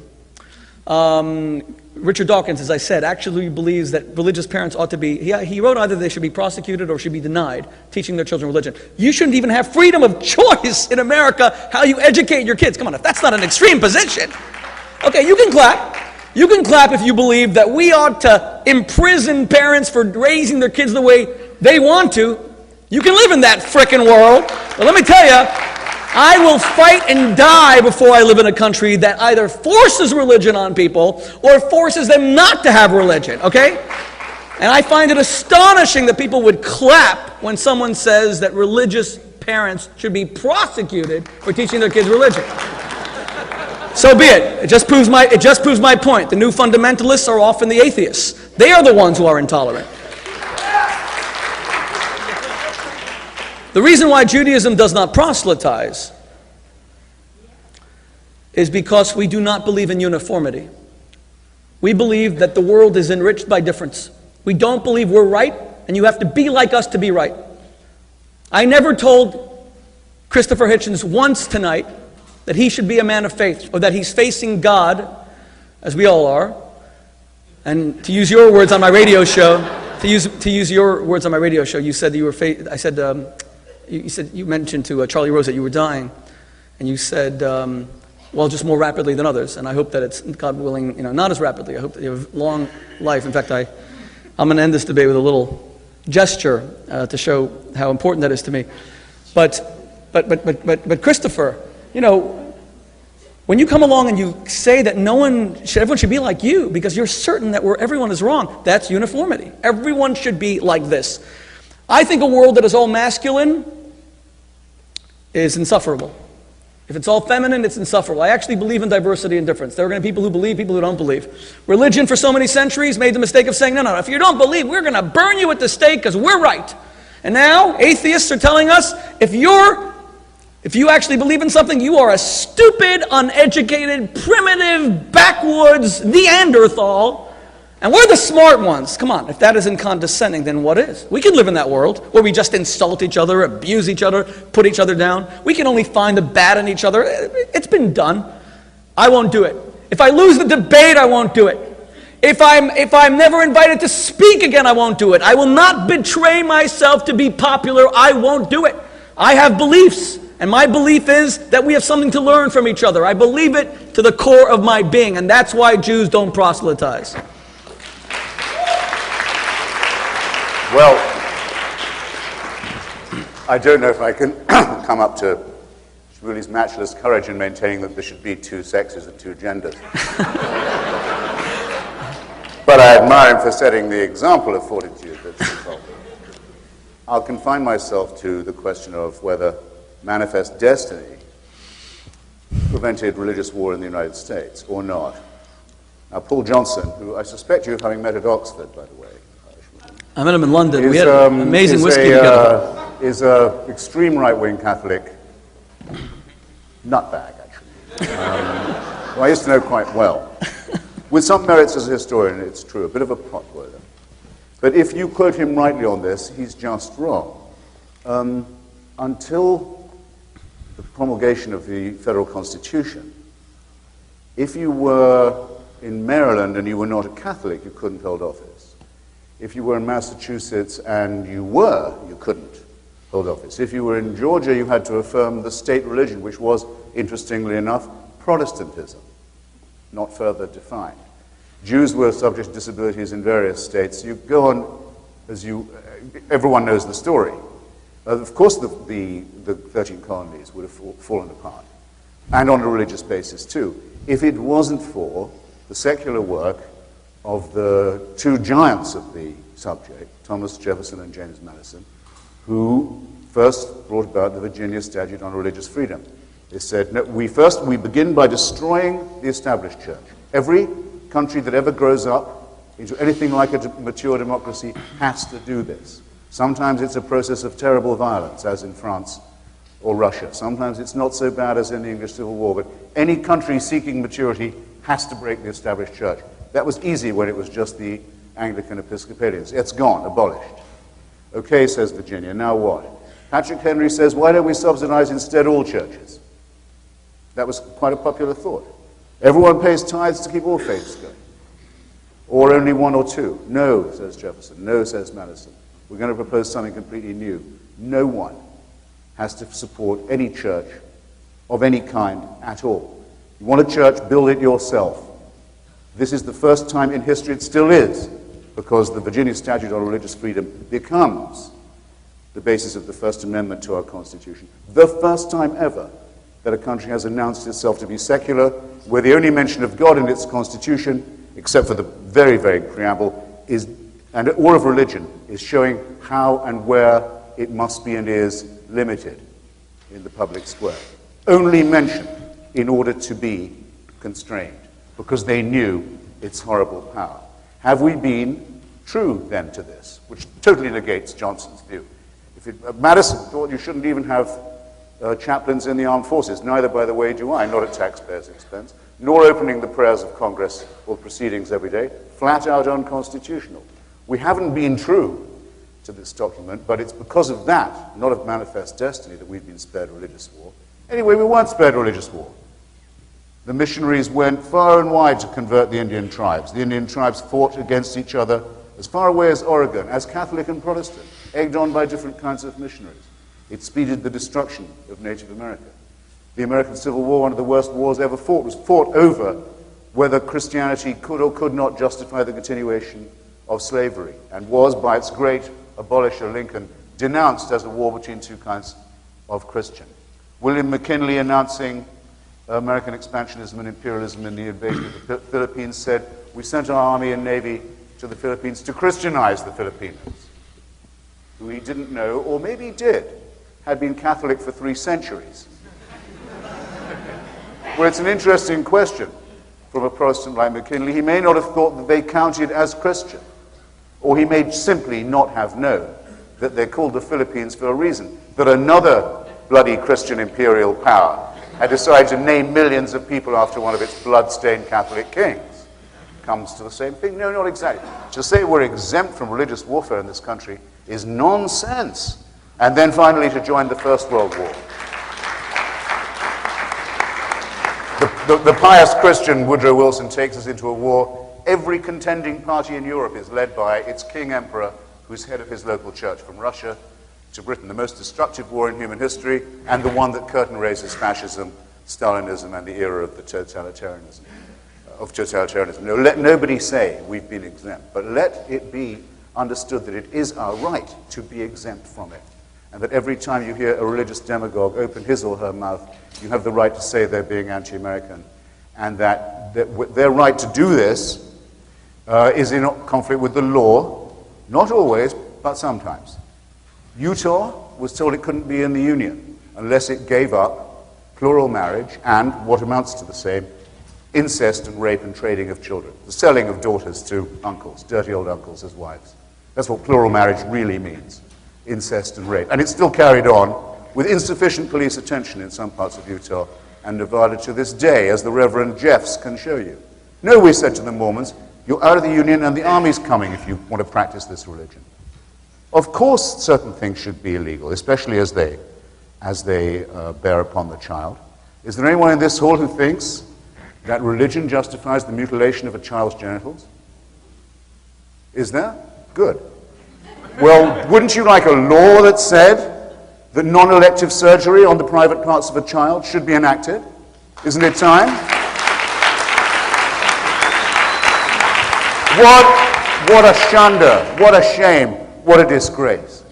B: Richard Dawkins, as I said, actually believes that religious parents ought to be, he wrote either they should be prosecuted or should be denied teaching their children religion. You shouldn't even have freedom of choice in America how you educate your kids. Come on, if that's not an extreme position. Okay, you can clap. You can clap if you believe that we ought to imprison parents for raising their kids the way they want to. You can live in that frickin' world. But let me tell you, I will fight and die before I live in a country that either forces religion on people or forces them not to have religion, okay? And I find it astonishing that people would clap when someone says that religious parents should be prosecuted for teaching their kids religion. So be it. It just proves my point. The new fundamentalists are often the atheists. They are the ones who are intolerant. The reason why Judaism does not proselytize is because we do not believe in uniformity. We believe that the world is enriched by difference. We don't believe we're right, and you have to be like us to be right. I never told Christopher Hitchens once tonight that he should be a man of faith, or that he's facing God, as we all are. And to use your words on my radio show, you said that you were you mentioned to Charlie Rose that you were dying, and you said, well, just more rapidly than others. And I hope that it's, God willing, not as rapidly. I hope that you have long life. In fact, I'm going to end this debate with a little gesture to show how important that is to me. But Christopher, when you come along and you say that everyone should be like you because you're certain that everyone is wrong, that's uniformity. Everyone should be like this. I think a world that is all masculine is insufferable. If it's all feminine, it's insufferable. I actually believe in diversity and difference. There are going to be people who believe, people who don't believe. Religion for so many centuries made the mistake of saying, no, if you don't believe, we're going to burn you at the stake because we're right. And now atheists are telling us, if you actually believe in something, you are a stupid, uneducated, primitive, backwoods Neanderthal. And we're the smart ones. Come on, if that isn't condescending, then what is? We can live in that world where we just insult each other, abuse each other, put each other down. We can only find the bad in each other. It's been done. I won't do it. If I lose the debate, I won't do it. If I'm never invited to speak again, I won't do it. I will not betray myself to be popular. I won't do it. I have beliefs, and my belief is that we have something to learn from each other. I believe it to the core of my being, and that's why Jews don't proselytize.
C: Well, I don't know if I can come up to Shmuley's matchless courage in maintaining that there should be two sexes and two genders. But I admire him for setting the example of fortitude that's involved. I'll confine myself to the question of whether manifest destiny prevented religious war in the United States or not. Now, Paul Johnson, who I suspect you of having met at Oxford, by the way,
B: I met him in London. We had amazing whiskey together.
C: Is an extreme right-wing Catholic nutbag, actually, who I used to know quite well. With some merits as a historian, it's true, a bit of a potboiler. But if you quote him rightly on this, he's just wrong. Until the promulgation of the federal Constitution, if you were in Maryland and you were not a Catholic, you couldn't hold office. If you were in Massachusetts and you couldn't hold office. If you were in Georgia, you had to affirm the state religion, which was, interestingly enough, Protestantism, not further defined. Jews were subject to disabilities in various states. You go on, everyone knows the story. Of course, the 13 colonies would have fallen apart, and on a religious basis too, if it wasn't for the secular work of the two giants of the subject, Thomas Jefferson and James Madison, who first brought about the Virginia Statute on Religious Freedom. They said, no, we begin by destroying the established church. Every country that ever grows up into anything like a mature democracy has to do this. Sometimes it's a process of terrible violence, as in France or Russia. Sometimes it's not so bad as in the English Civil War, but any country seeking maturity has to break the established church. That was easy when it was just the Anglican Episcopalians. It's gone, abolished. Okay, says Virginia, now what? Patrick Henry says, why don't we subsidize instead all churches? That was quite a popular thought. Everyone pays tithes to keep all faiths going. Or only one or two. No, says Jefferson. No, says Madison. We're going to propose something completely new. No one has to support any church of any kind at all. You want a church, build it yourself. This is the first time in history, it still is, because the Virginia Statute on Religious Freedom becomes the basis of the First Amendment to our Constitution. The first time ever that a country has announced itself to be secular, where the only mention of God in its Constitution, except for the very vague preamble, or of religion, is showing how and where it must be and is limited in the public square. Only mentioned in order to be constrained, because they knew its horrible power. Have we been true then to this? Which totally negates Johnson's view. Madison thought you shouldn't even have chaplains in the armed forces. Neither, by the way, do I, not at taxpayers' expense, nor opening the prayers of Congress or proceedings every day. Flat out unconstitutional. We haven't been true to this document, but it's because of that, not of manifest destiny, that we've been spared religious war. Anyway, we weren't spared religious war. The missionaries went far and wide to convert the Indian tribes. The Indian tribes fought against each other as far away as Oregon, as Catholic and Protestant, egged on by different kinds of missionaries. It speeded the destruction of Native America. The American Civil War, one of the worst wars ever fought, was fought over whether Christianity could or could not justify the continuation of slavery, and was, by its great abolisher Lincoln, denounced as a war between two kinds of Christian. William McKinley, announcing American expansionism and imperialism in the invasion of the Philippines, said, we sent our army and navy to the Philippines to Christianize the Filipinos, who he didn't know, or maybe he did, had been Catholic for 3 centuries. Well, it's an interesting question from a Protestant like McKinley. He may not have thought that they counted as Christian, or he may simply not have known that they're called the Philippines for a reason, that another bloody Christian imperial power had decided to name millions of people after one of its blood-stained Catholic kings. Comes to the same thing? No, not exactly. To say we're exempt from religious warfare in this country is nonsense. And then finally to join the First World War. The pious Christian Woodrow Wilson takes us into a war. Every contending party in Europe is led by its king emperor, who's head of his local church, from Russia to Britain, the most destructive war in human history, and the one that curtain raises fascism, Stalinism, and the era of the totalitarianism. No, let nobody say we've been exempt, but let it be understood that it is our right to be exempt from it, and that every time you hear a religious demagogue open his or her mouth, you have the right to say they're being anti-American, and that their right to do this is in conflict with the law, not always, but sometimes. Utah was told it couldn't be in the Union unless it gave up plural marriage and, what amounts to the same, incest and rape and trading of children, the selling of daughters to uncles, dirty old uncles as wives. That's what plural marriage really means, incest and rape. And it's still carried on with insufficient police attention in some parts of Utah and Nevada to this day, as the Reverend Jeffs can show you. No, we said to the Mormons, you're out of the Union and the army's coming if you want to practice this religion. Of course certain things should be illegal, especially as they bear upon the child. Is there anyone in this hall who thinks that religion justifies the mutilation of a child's genitals? Is there? Good. Well, wouldn't you like a law that said that non-elective surgery on the private parts of a child should be enacted? Isn't it time? What a shunder, what a shame, what a disgrace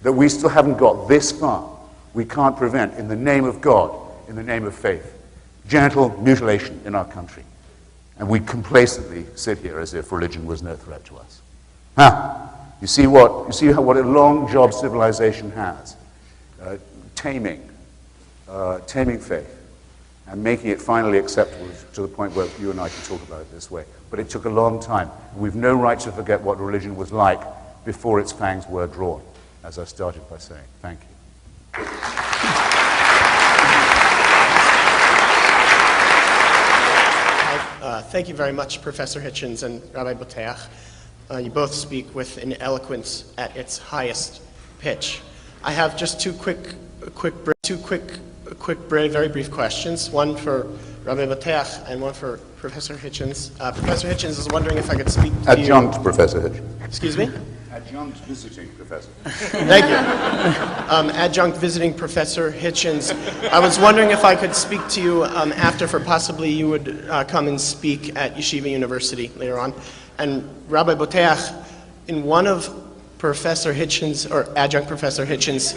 C: that we still haven't got this far. We can't prevent, in the name of God, in the name of faith, genital mutilation in our country. And we complacently sit here as if religion was no threat to us. You see what a long job civilization has. Taming faith. and making it finally acceptable to the point where you and I can talk about it this way. But it took a long time. We've no right to forget what religion was like before its fangs were drawn, as I started by saying. Thank you.
F: Thank you very much, Professor Hitchens and Rabbi Boteach. You both speak with an eloquence at its highest pitch. I have just two very brief questions. One for Rabbi Boteach and one for Professor Hitchens. Professor Hitchens is wondering if I could speak to you.
C: Adjunct Professor Hitchens.
F: Excuse me?
C: Adjunct visiting professor.
F: Thank you. Adjunct visiting Professor Hitchens. I was wondering if I could speak to you after, for possibly you would come and speak at Yeshiva University later on. And Rabbi Boteach, in one of Professor Hitchens, or Adjunct Professor Hitchens'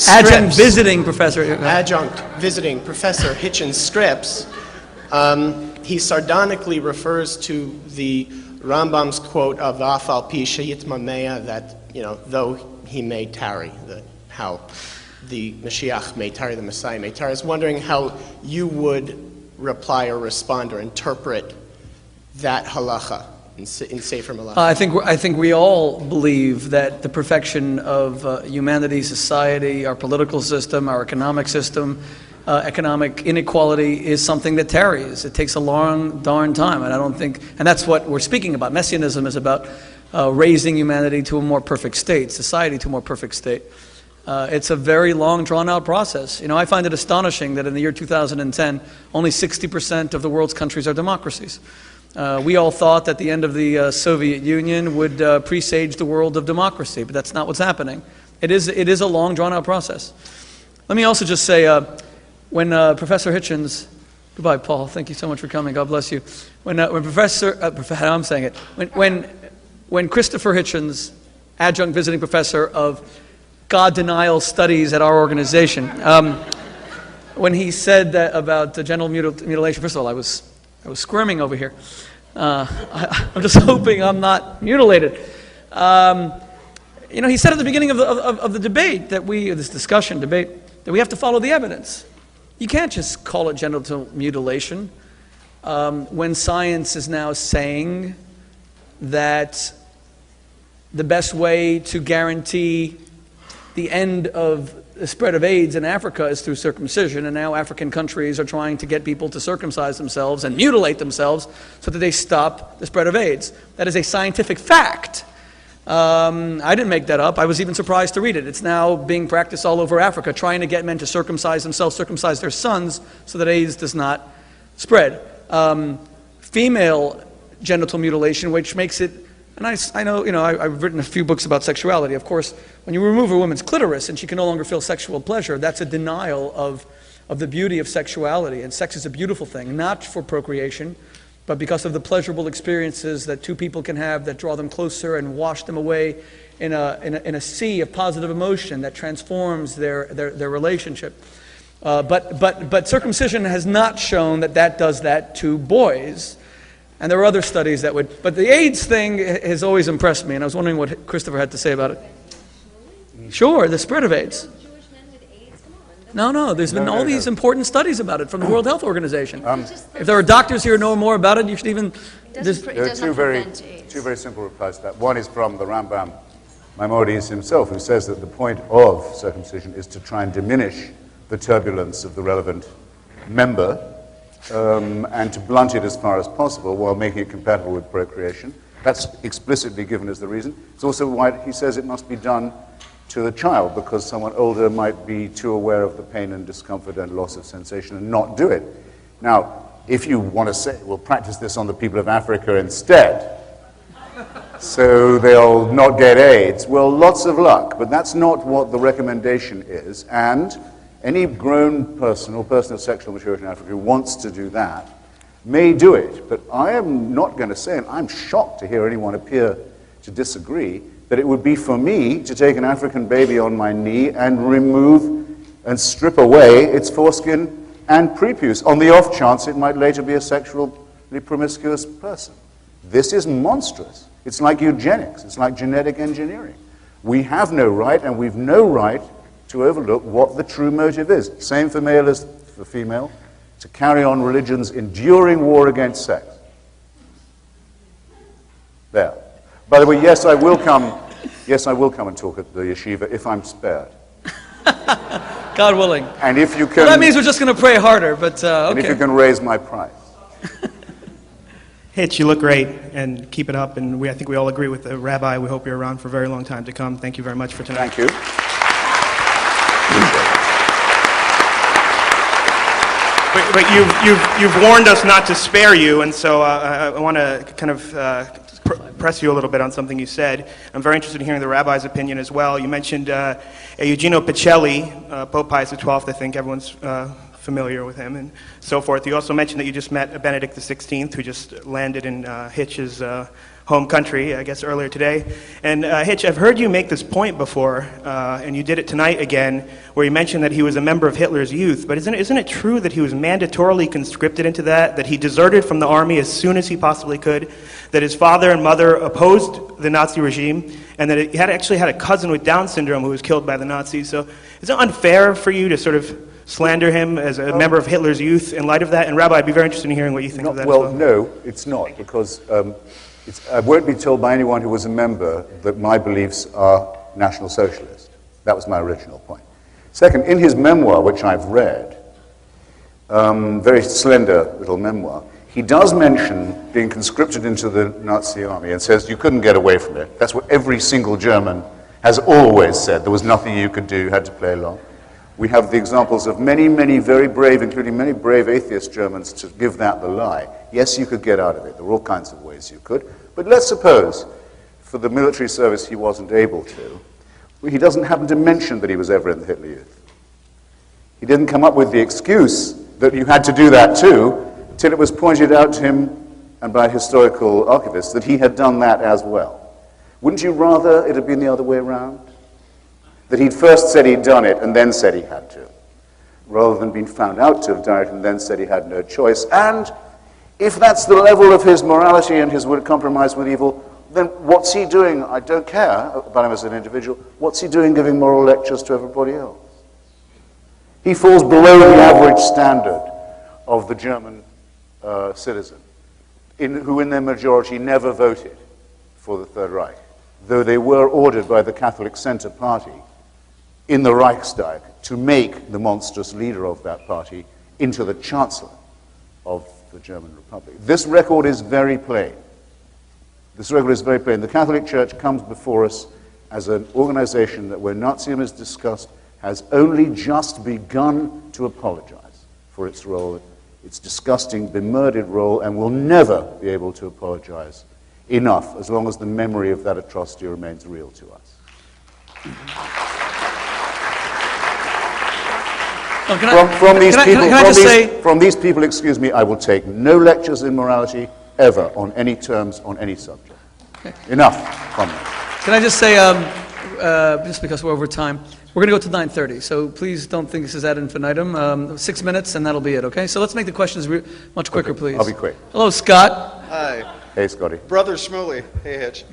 B: Adjunct visiting professor.
F: Adjunct visiting Professor Hitchens' scripts, he sardonically refers to the Rambam's quote of V'afal pi sheyitmamea, that, though he may tarry, how the Mashiach may tarry, the Messiah may tarry. I was wondering how you would reply or respond or interpret that halacha in Sefer Malachim. I
B: think we all believe that the perfection of humanity, society, our political system, our economic system, economic inequality is something that tarries. It takes a long, darn time, and that's what we're speaking about. Messianism is about raising humanity to a more perfect state, society to a more perfect state. It's a very long, drawn-out process. I find it astonishing that in the year 2010, only 60% of the world's countries are democracies. We all thought that the end of the Soviet Union would presage the world of democracy, but that's not what's happening. It is a long, drawn-out process. Let me also just say, when Professor Hitchens, goodbye, Paul. Thank you so much for coming. God bless you. When Christopher Hitchens, adjunct visiting professor of God denial studies at our organization, when he said that about genital mutilation, first of all, I was squirming over here. I'm just hoping I'm not mutilated. He said at the beginning of the debate that this discussion debate, that we have to follow the evidence. You can't just call it genital mutilation when science is now saying that the best way to guarantee the end of the spread of AIDS in Africa is through circumcision, and now African countries are trying to get people to circumcise themselves and mutilate themselves so that they stop the spread of AIDS. That is a scientific fact. I didn't make that up. I was even surprised to read it. It's now being practiced all over Africa, trying to get men to circumcise themselves, circumcise their sons, so that AIDS does not spread. Female genital mutilation, which makes it, and I know, I've written a few books about sexuality. Of course, when you remove a woman's clitoris and she can no longer feel sexual pleasure, that's a denial of the beauty of sexuality. And sex is a beautiful thing, not for procreation, but because of the pleasurable experiences that two people can have that draw them closer and wash them away in a sea of positive emotion that transforms their relationship. But circumcision has not shown that does that to boys. And there are other studies that would, but the AIDS thing has always impressed me, and I was wondering what Christopher had to say about it. Sure, the spread of AIDS. No, there's been all these important studies about it from the World Health Organization. If there are doctors here who know more about it, you should even...
C: There are two very simple replies to that. One is from the Rambam Maimonides himself, who says that the point of circumcision is to try and diminish the turbulence of the relevant member and to blunt it as far as possible while making it compatible with procreation. That's explicitly given as the reason. It's also why he says it must be done to the child, because someone older might be too aware of the pain and discomfort and loss of sensation and not do it. Now, if you want to say, we'll practice this on the people of Africa instead, so they'll not get AIDS, well, lots of luck, but that's not what the recommendation is, and any grown person or person of sexual maturity in Africa who wants to do that may do it, but I am not going to say, and I'm shocked to hear anyone appear to disagree, that it would be for me to take an African baby on my knee and remove and strip away its foreskin and prepuce, on the off chance it might later be a sexually promiscuous person. This is monstrous. It's like eugenics. It's like genetic engineering. We have no right, and we've no right to overlook what the true motive is. Same for male as for female, to carry on religion's enduring war against sex. There. By the way, yes, I will come. Yes, I will come and talk at the yeshiva if I'm spared.
B: God willing.
C: And if you can.
B: Well, that means we're just going to pray harder, but okay.
C: And if you can raise my price.
G: Hitch, you look great, and keep it up. And I think we all agree with the rabbi. We hope you're around for a very long time to come. Thank you very much for tonight.
C: Thank you.
G: But you've warned us not to spare you, and so I want to kind of press you a little bit on something you said. I'm very interested in hearing the rabbi's opinion as well. You mentioned Eugenio Pacelli, Pope Pius XII, I think everyone's familiar with him, and so forth. You also mentioned that you just met Benedict XVI, who just landed in Hitch's home country, I guess, earlier today. And Hitch, I've heard you make this point before, and you did it tonight again, where you mentioned that he was a member of Hitler's youth. But isn't it true that he was mandatorily conscripted into that he deserted from the army as soon as he possibly could, that his father and mother opposed the Nazi regime, and that he actually had a cousin with Down syndrome who was killed by the Nazis? So is it unfair for you to sort of slander him as a member of Hitler's youth in light of that? And Rabbi, I'd be very interested in hearing what you think of that as well.
C: Well, no, it's not, because I won't be told by anyone who was a member that my beliefs are National Socialist. That was my original point. Second, in his memoir, which I've read, very slender little memoir, he does mention being conscripted into the Nazi army and says you couldn't get away from it. That's what every single German has always said. There was nothing you could do, you had to play along. We have the examples of many, many very brave, including many brave atheist Germans, to give that the lie. Yes, you could get out of it. There were all kinds of ways you could. But let's suppose, for the military service he wasn't able to, he doesn't happen to mention that he was ever in the Hitler Youth. He didn't come up with the excuse that you had to do that too, till it was pointed out to him, and by historical archivists, that he had done that as well. Wouldn't you rather it had been the other way around? That he'd first said he'd done it and then said he had to, rather than being found out to have done it and then said he had no choice. And if that's the level of his morality and his compromise with evil, then what's he doing? I don't care about him as an individual. What's he doing giving moral lectures to everybody else? He falls below the average standard of the German citizen, who in their majority never voted for the Third Reich, though they were ordered by the Catholic Center Party in the Reichstag to make the monstrous leader of that party into the Chancellor of the German Republic. This record is very plain. This record is very plain. The Catholic Church comes before us as an organization that, when Nazism is discussed, has only just begun to apologize for its role, its disgusting, bemurdered role, and will never be able to apologize enough as long as the memory of that atrocity remains real to us. From these people, excuse me, I will take no lectures in morality ever on any terms, on any subject. Okay. Enough from me.
B: Can I just say, just because we're over time, we're going to go to 9:30, so please don't think this is ad infinitum. 6 minutes and that'll be it, okay? So let's make the questions much quicker,
C: okay,
B: please.
C: I'll be quick.
B: Hello, Scott.
H: Hi.
C: Hey, Scotty.
H: Brother Shmuley. Hey, Hitch.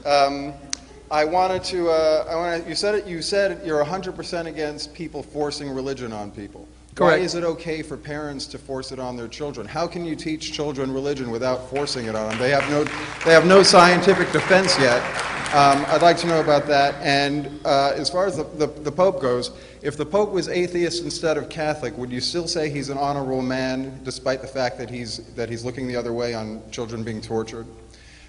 H: I wanted to, you said you're 100% against people forcing religion on people.
B: Correct.
H: Why is it okay for parents to force it on their children? How can you teach children religion without forcing it on them? They have no scientific defense yet. I'd like to know about that. And as far as the Pope goes, if the Pope was atheist instead of Catholic, would you still say he's an honorable man, despite the fact that he's looking the other way on children being tortured?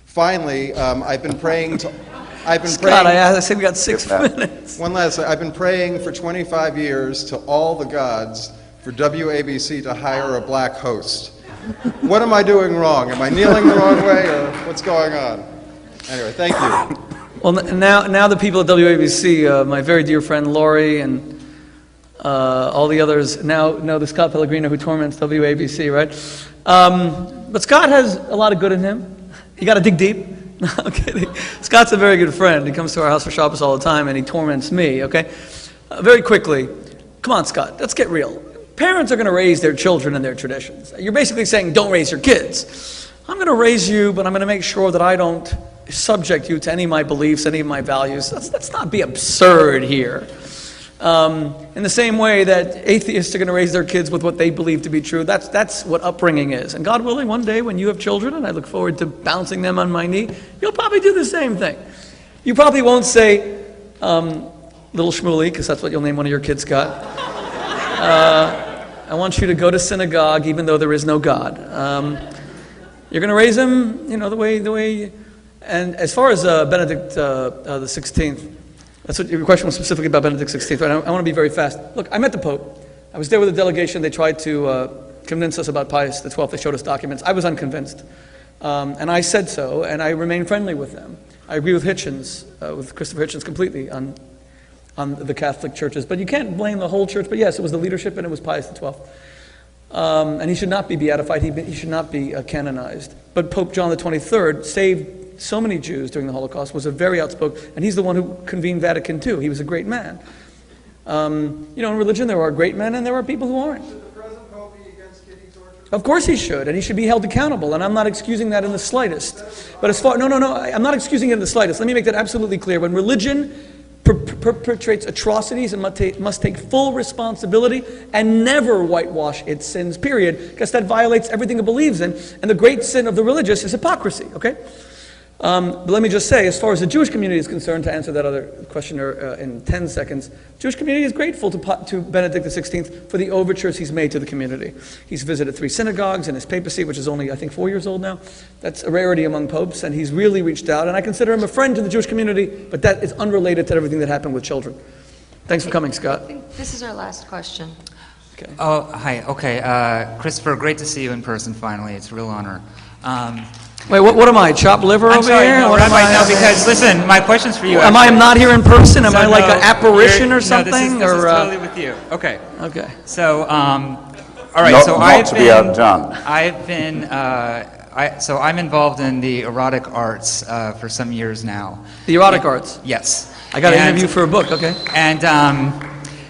H: Finally, I've been praying.
B: Scott, I say we got 6 minutes.
H: One last. I've been praying for 25 years to all the gods for WABC to hire a black host. What am I doing wrong? Am I kneeling the wrong way, or what's going on? Anyway, thank you.
B: Well, now the people at WABC, my very dear friend Lori and all the others now know the Scott Pellegrino who torments WABC, right? But Scott has a lot of good in him. You got to dig deep. No, I'm kidding. Scott's a very good friend. He comes to our house for Shabbos all the time, and he torments me, okay? Very quickly, come on, Scott, let's get real. Parents are going to raise their children in their traditions. You're basically saying, don't raise your kids. I'm going to raise you, but I'm going to make sure that I don't subject you to any of my beliefs, any of my values. Let's not be absurd here. In the same way that atheists are going to raise their kids with what they believe to be true. That's what upbringing is. And God willing, one day when you have children, and I look forward to bouncing them on my knee, you'll probably do the same thing. You probably won't say, little Shmuley, because that's what you'll name one of your kids, Scott. I want you to go to synagogue even though there is no God. You're going to raise him, the way. And as far as Benedict the 16th, that's what your question was specifically about Benedict XVI. Right? I want to be very fast. Look, I met the Pope. I was there with a delegation. They tried to convince us about Pius XII. They showed us documents. I was unconvinced. And I said so, and I remain friendly with them. I agree with Hitchens, with Christopher Hitchens completely on the Catholic churches. But you can't blame the whole church. But yes, it was the leadership and it was Pius XII. And he should not be beatified. He should not be canonized. But Pope John the 23rd saved so many Jews during the Holocaust, was a very outspoken, and he's the one who convened Vatican II. He was a great man. In religion there are great men and there are people who aren't.
H: Should the present Pope be against kidney torture?
B: Of course he should, and he should be held accountable, and I'm not excusing that in the slightest. But I'm not excusing it in the slightest. Let me make that absolutely clear. When religion perpetrates atrocities and must take full responsibility and never whitewash its sins, period, because that violates everything it believes in, and the great sin of the religious is hypocrisy, okay? But let me just say, as far as the Jewish community is concerned, to answer that other question in 10 seconds, the Jewish community is grateful to Benedict XVI for the overtures he's made to the community. He's visited 3 synagogues in his papacy, which is only, I think, 4 years old now. That's a rarity among popes, and he's really reached out, and I consider him a friend to the Jewish community, but that is unrelated to everything that happened with children. Thanks for coming, Scott.
A: I think this is our last question.
B: Okay.
I: Oh, hi. Okay. Christopher, great to see you in person finally. It's a real honor.
B: Wait, what am I, chopped liver
I: I'm
B: over
I: sorry,
B: here?
I: no,
B: What am
I: Rabbi,
B: I?
I: no, because listen, my question's for you.
B: Am I
I: actually.
B: not here in person? Am
I: So,
B: I like
I: no,
B: an apparition or
I: No,
B: something?
I: this is totally with you. Okay.
B: Okay.
I: So, all right.
C: Not to be outdone.
I: So I'm involved in the erotic arts for some years now.
B: The erotic arts?
I: Yes.
B: I got an interview for a book, okay.
I: And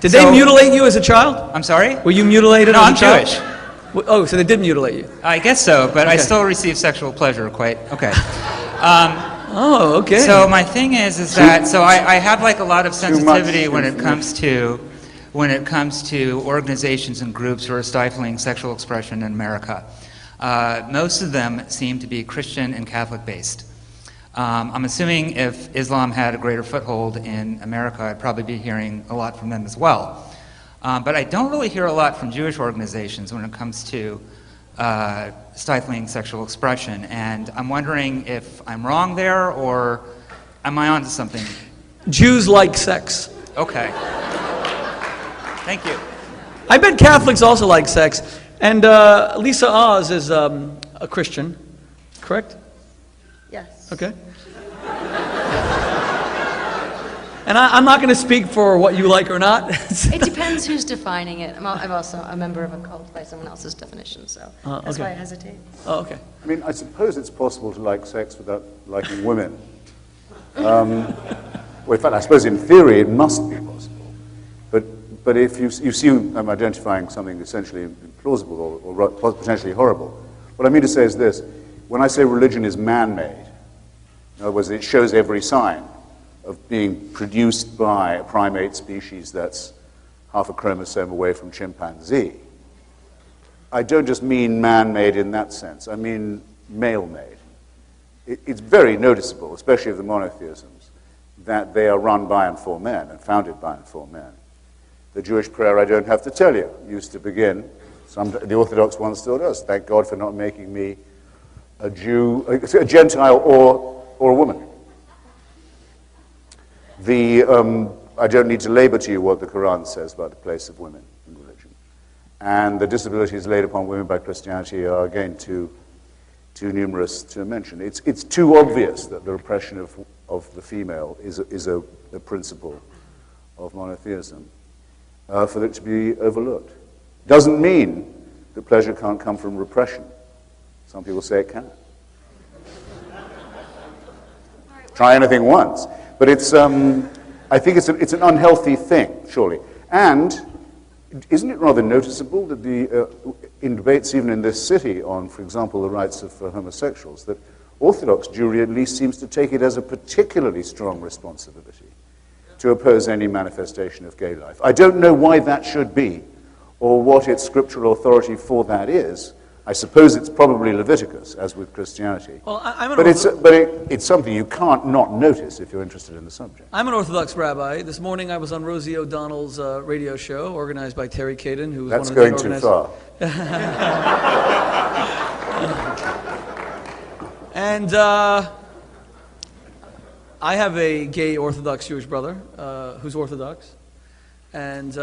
B: did they mutilate you as a child?
I: I'm sorry?
B: Were you mutilated
I: No,
B: as a
I: I'm
B: child?
I: Jewish.
B: Oh, so they did mutilate you?
I: I guess so, but I
B: Okay.
I: still receive sexual pleasure quite. Okay.
B: Oh, okay.
I: So my thing is that I have like a lot of sensitivity when it comes to organizations and groups who are stifling sexual expression in America. Most of them seem to be Christian and Catholic based. I'm assuming if Islam had a greater foothold in America, I'd probably be hearing a lot from them as well. But I don't really hear a lot from Jewish organizations when it comes to stifling sexual expression. And I'm wondering if I'm wrong there, or am I onto something?
B: Jews like sex.
I: Okay. Thank you.
B: I bet Catholics also like sex. And Lisa Oz is a Christian, correct?
A: Yes.
B: Okay. And I'm not going to speak for what you like or not.
A: It depends who's defining it. I'm also a member of a cult by someone else's definition, so that's why I hesitate.
B: Oh, okay.
C: I mean, I suppose it's possible to like sex without liking women. Well, in fact, I suppose in theory it must be possible. But if you assume I'm identifying something essentially implausible or potentially horrible, what I mean to say is this. When I say religion is man-made, in other words, it shows every sign of being produced by a primate species that's half a chromosome away from chimpanzee, I don't just mean man-made in that sense. I mean male-made. It's very noticeable, especially of the monotheisms, that they are run by and for men and founded by and for men. The Jewish prayer, I don't have to tell you, used to begin, the Orthodox one still does, thank God for not making me a Jew, a Gentile or a woman. I don't need to labor to you what the Quran says about the place of women in religion. And the disabilities laid upon women by Christianity are, again, too numerous to mention. It's too obvious that the repression of the female is a principle of monotheism for it to be overlooked. Doesn't mean that pleasure can't come from repression. Some people say it can. Try anything once. But I think it's an unhealthy thing, surely. And isn't it rather noticeable that in debates even in this city on, for example, the rights of homosexuals, that Orthodox Jewry at least seems to take it as a particularly strong responsibility to oppose any manifestation of gay life. I don't know why that should be, or what its scriptural authority for that is. I suppose it's probably Leviticus, as with Christianity.
B: Well,
C: it's something you can't not notice if you're interested in the subject.
B: I'm an Orthodox rabbi. This morning I was on Rosie O'Donnell's radio show, organized by Terry Caden, who was
C: That's
B: one of the
C: going too
B: organizers.
C: far.
B: And I have a gay Orthodox Jewish brother who's Orthodox, and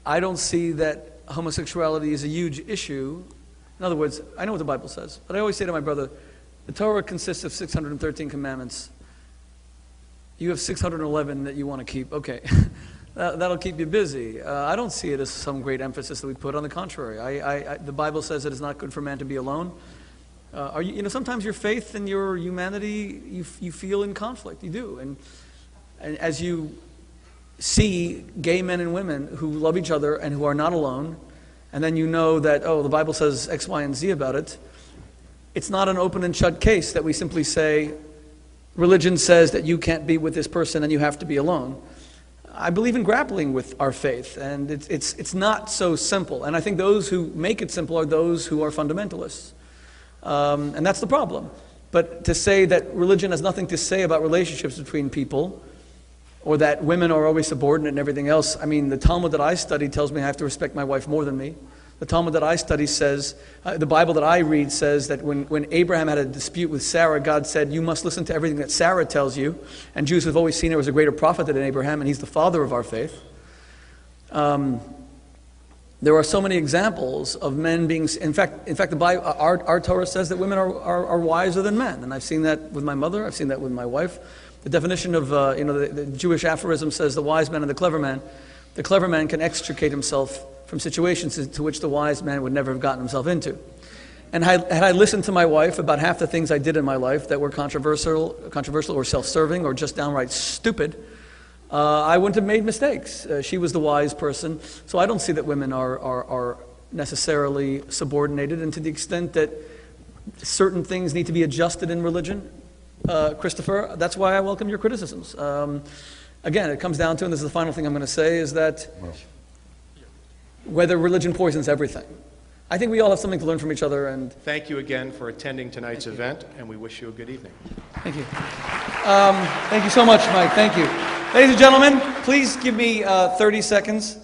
B: I don't see that homosexuality is a huge issue. In other words, I know what the Bible says, but I always say to my brother, the Torah consists of 613 commandments. You have 611 that you want to keep. Okay, that'll keep you busy. I don't see it as some great emphasis that we put. On the contrary, the Bible says it is not good for man to be alone. Sometimes your faith and your humanity, you feel in conflict. You do, and as you see gay men and women who love each other and who are not alone, and then you know that, the Bible says X, Y, and Z about it, it's not an open and shut case that we simply say, religion says that you can't be with this person and you have to be alone. I believe in grappling with our faith, and it's not so simple. And I think those who make it simple are those who are fundamentalists. And that's the problem. But to say that religion has nothing to say about relationships between people, or that women are always subordinate and everything else. I mean, the Talmud that I study tells me I have to respect my wife more than me. The Talmud that I study says, the Bible that I read says that when Abraham had a dispute with Sarah, God said, you must listen to everything that Sarah tells you. And Jews have always seen her as a greater prophet than Abraham, and he's the father of our faith. There are so many examples of men being, in fact, the Bible, our Torah says that women are wiser than men. And I've seen that with my mother, I've seen that with my wife. The definition of, the Jewish aphorism says the wise man and the clever man can extricate himself from situations to which the wise man would never have gotten himself into. And had I listened to my wife about half the things I did in my life that were controversial or self-serving or just downright stupid, I wouldn't have made mistakes. She was the wise person. So I don't see that women are necessarily subordinated, and to the extent that certain things need to be adjusted in religion, Christopher, that's why I welcome your criticisms. Again, it comes down to, and this is the final thing I'm going to say, is that whether religion poisons everything. I think we all have something to learn from each other. And
D: thank you again for attending tonight's event, and we wish you a good evening.
B: Thank you. Thank you so much, Mike. Thank you. Ladies and gentlemen, please give me 30 seconds.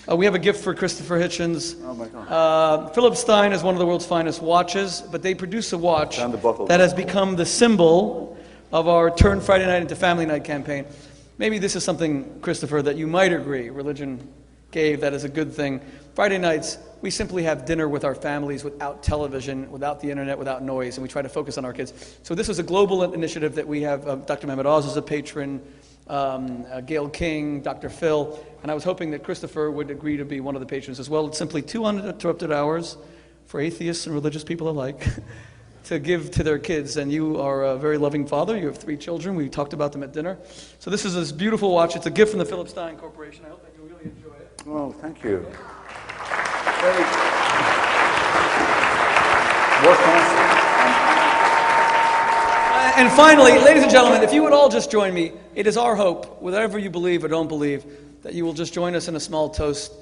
B: We have a gift for Christopher Hitchens.
C: Oh my God.
B: Philip Stein is one of the world's finest watches, but they produce a watch that has become the symbol of our Turn Friday Night into Family Night campaign. Maybe this is something, Christopher, that you might agree religion gave that is a good thing. Friday nights, we simply have dinner with our families without television, without the internet, without noise, and we try to focus on our kids. So this is a global initiative that we have. Dr. Mehmet Oz is a patron, Gail King, Dr. Phil, and I was hoping that Christopher would agree to be one of the patrons as well. It's simply 2 uninterrupted hours for atheists and religious people alike to give to their kids. And you are a very loving father. You have 3 children. We talked about them at dinner. So this is this beautiful watch. It's a gift from the Philip Stein Corporation. I hope that you'll really enjoy it.
C: Oh, thank you.
B: And finally, ladies and gentlemen, if you would all just join me, it is our hope, whatever you believe or don't believe, that you will just join us in a small toast.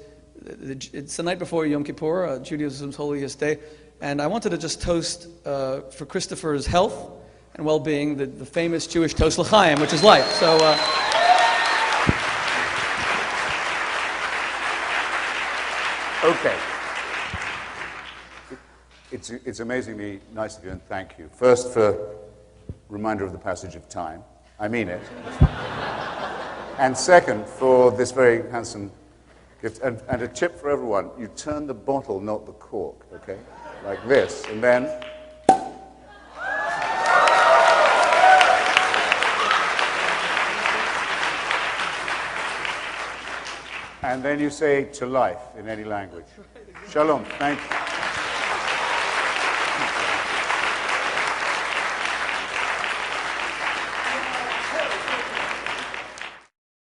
B: It's the night before Yom Kippur, Judaism's holiest day, and I wanted to just toast for Christopher's health and well-being, the famous Jewish toast l'chaim, which is life. So.
C: Okay. It's amazingly nice of you, and thank you. First, for reminder of the passage of time. I mean it. And second, for this very handsome gift. And a tip for everyone, you turn the bottle, not the cork, okay? Like this, and then... And then you say to life in any language. Shalom. Thank you.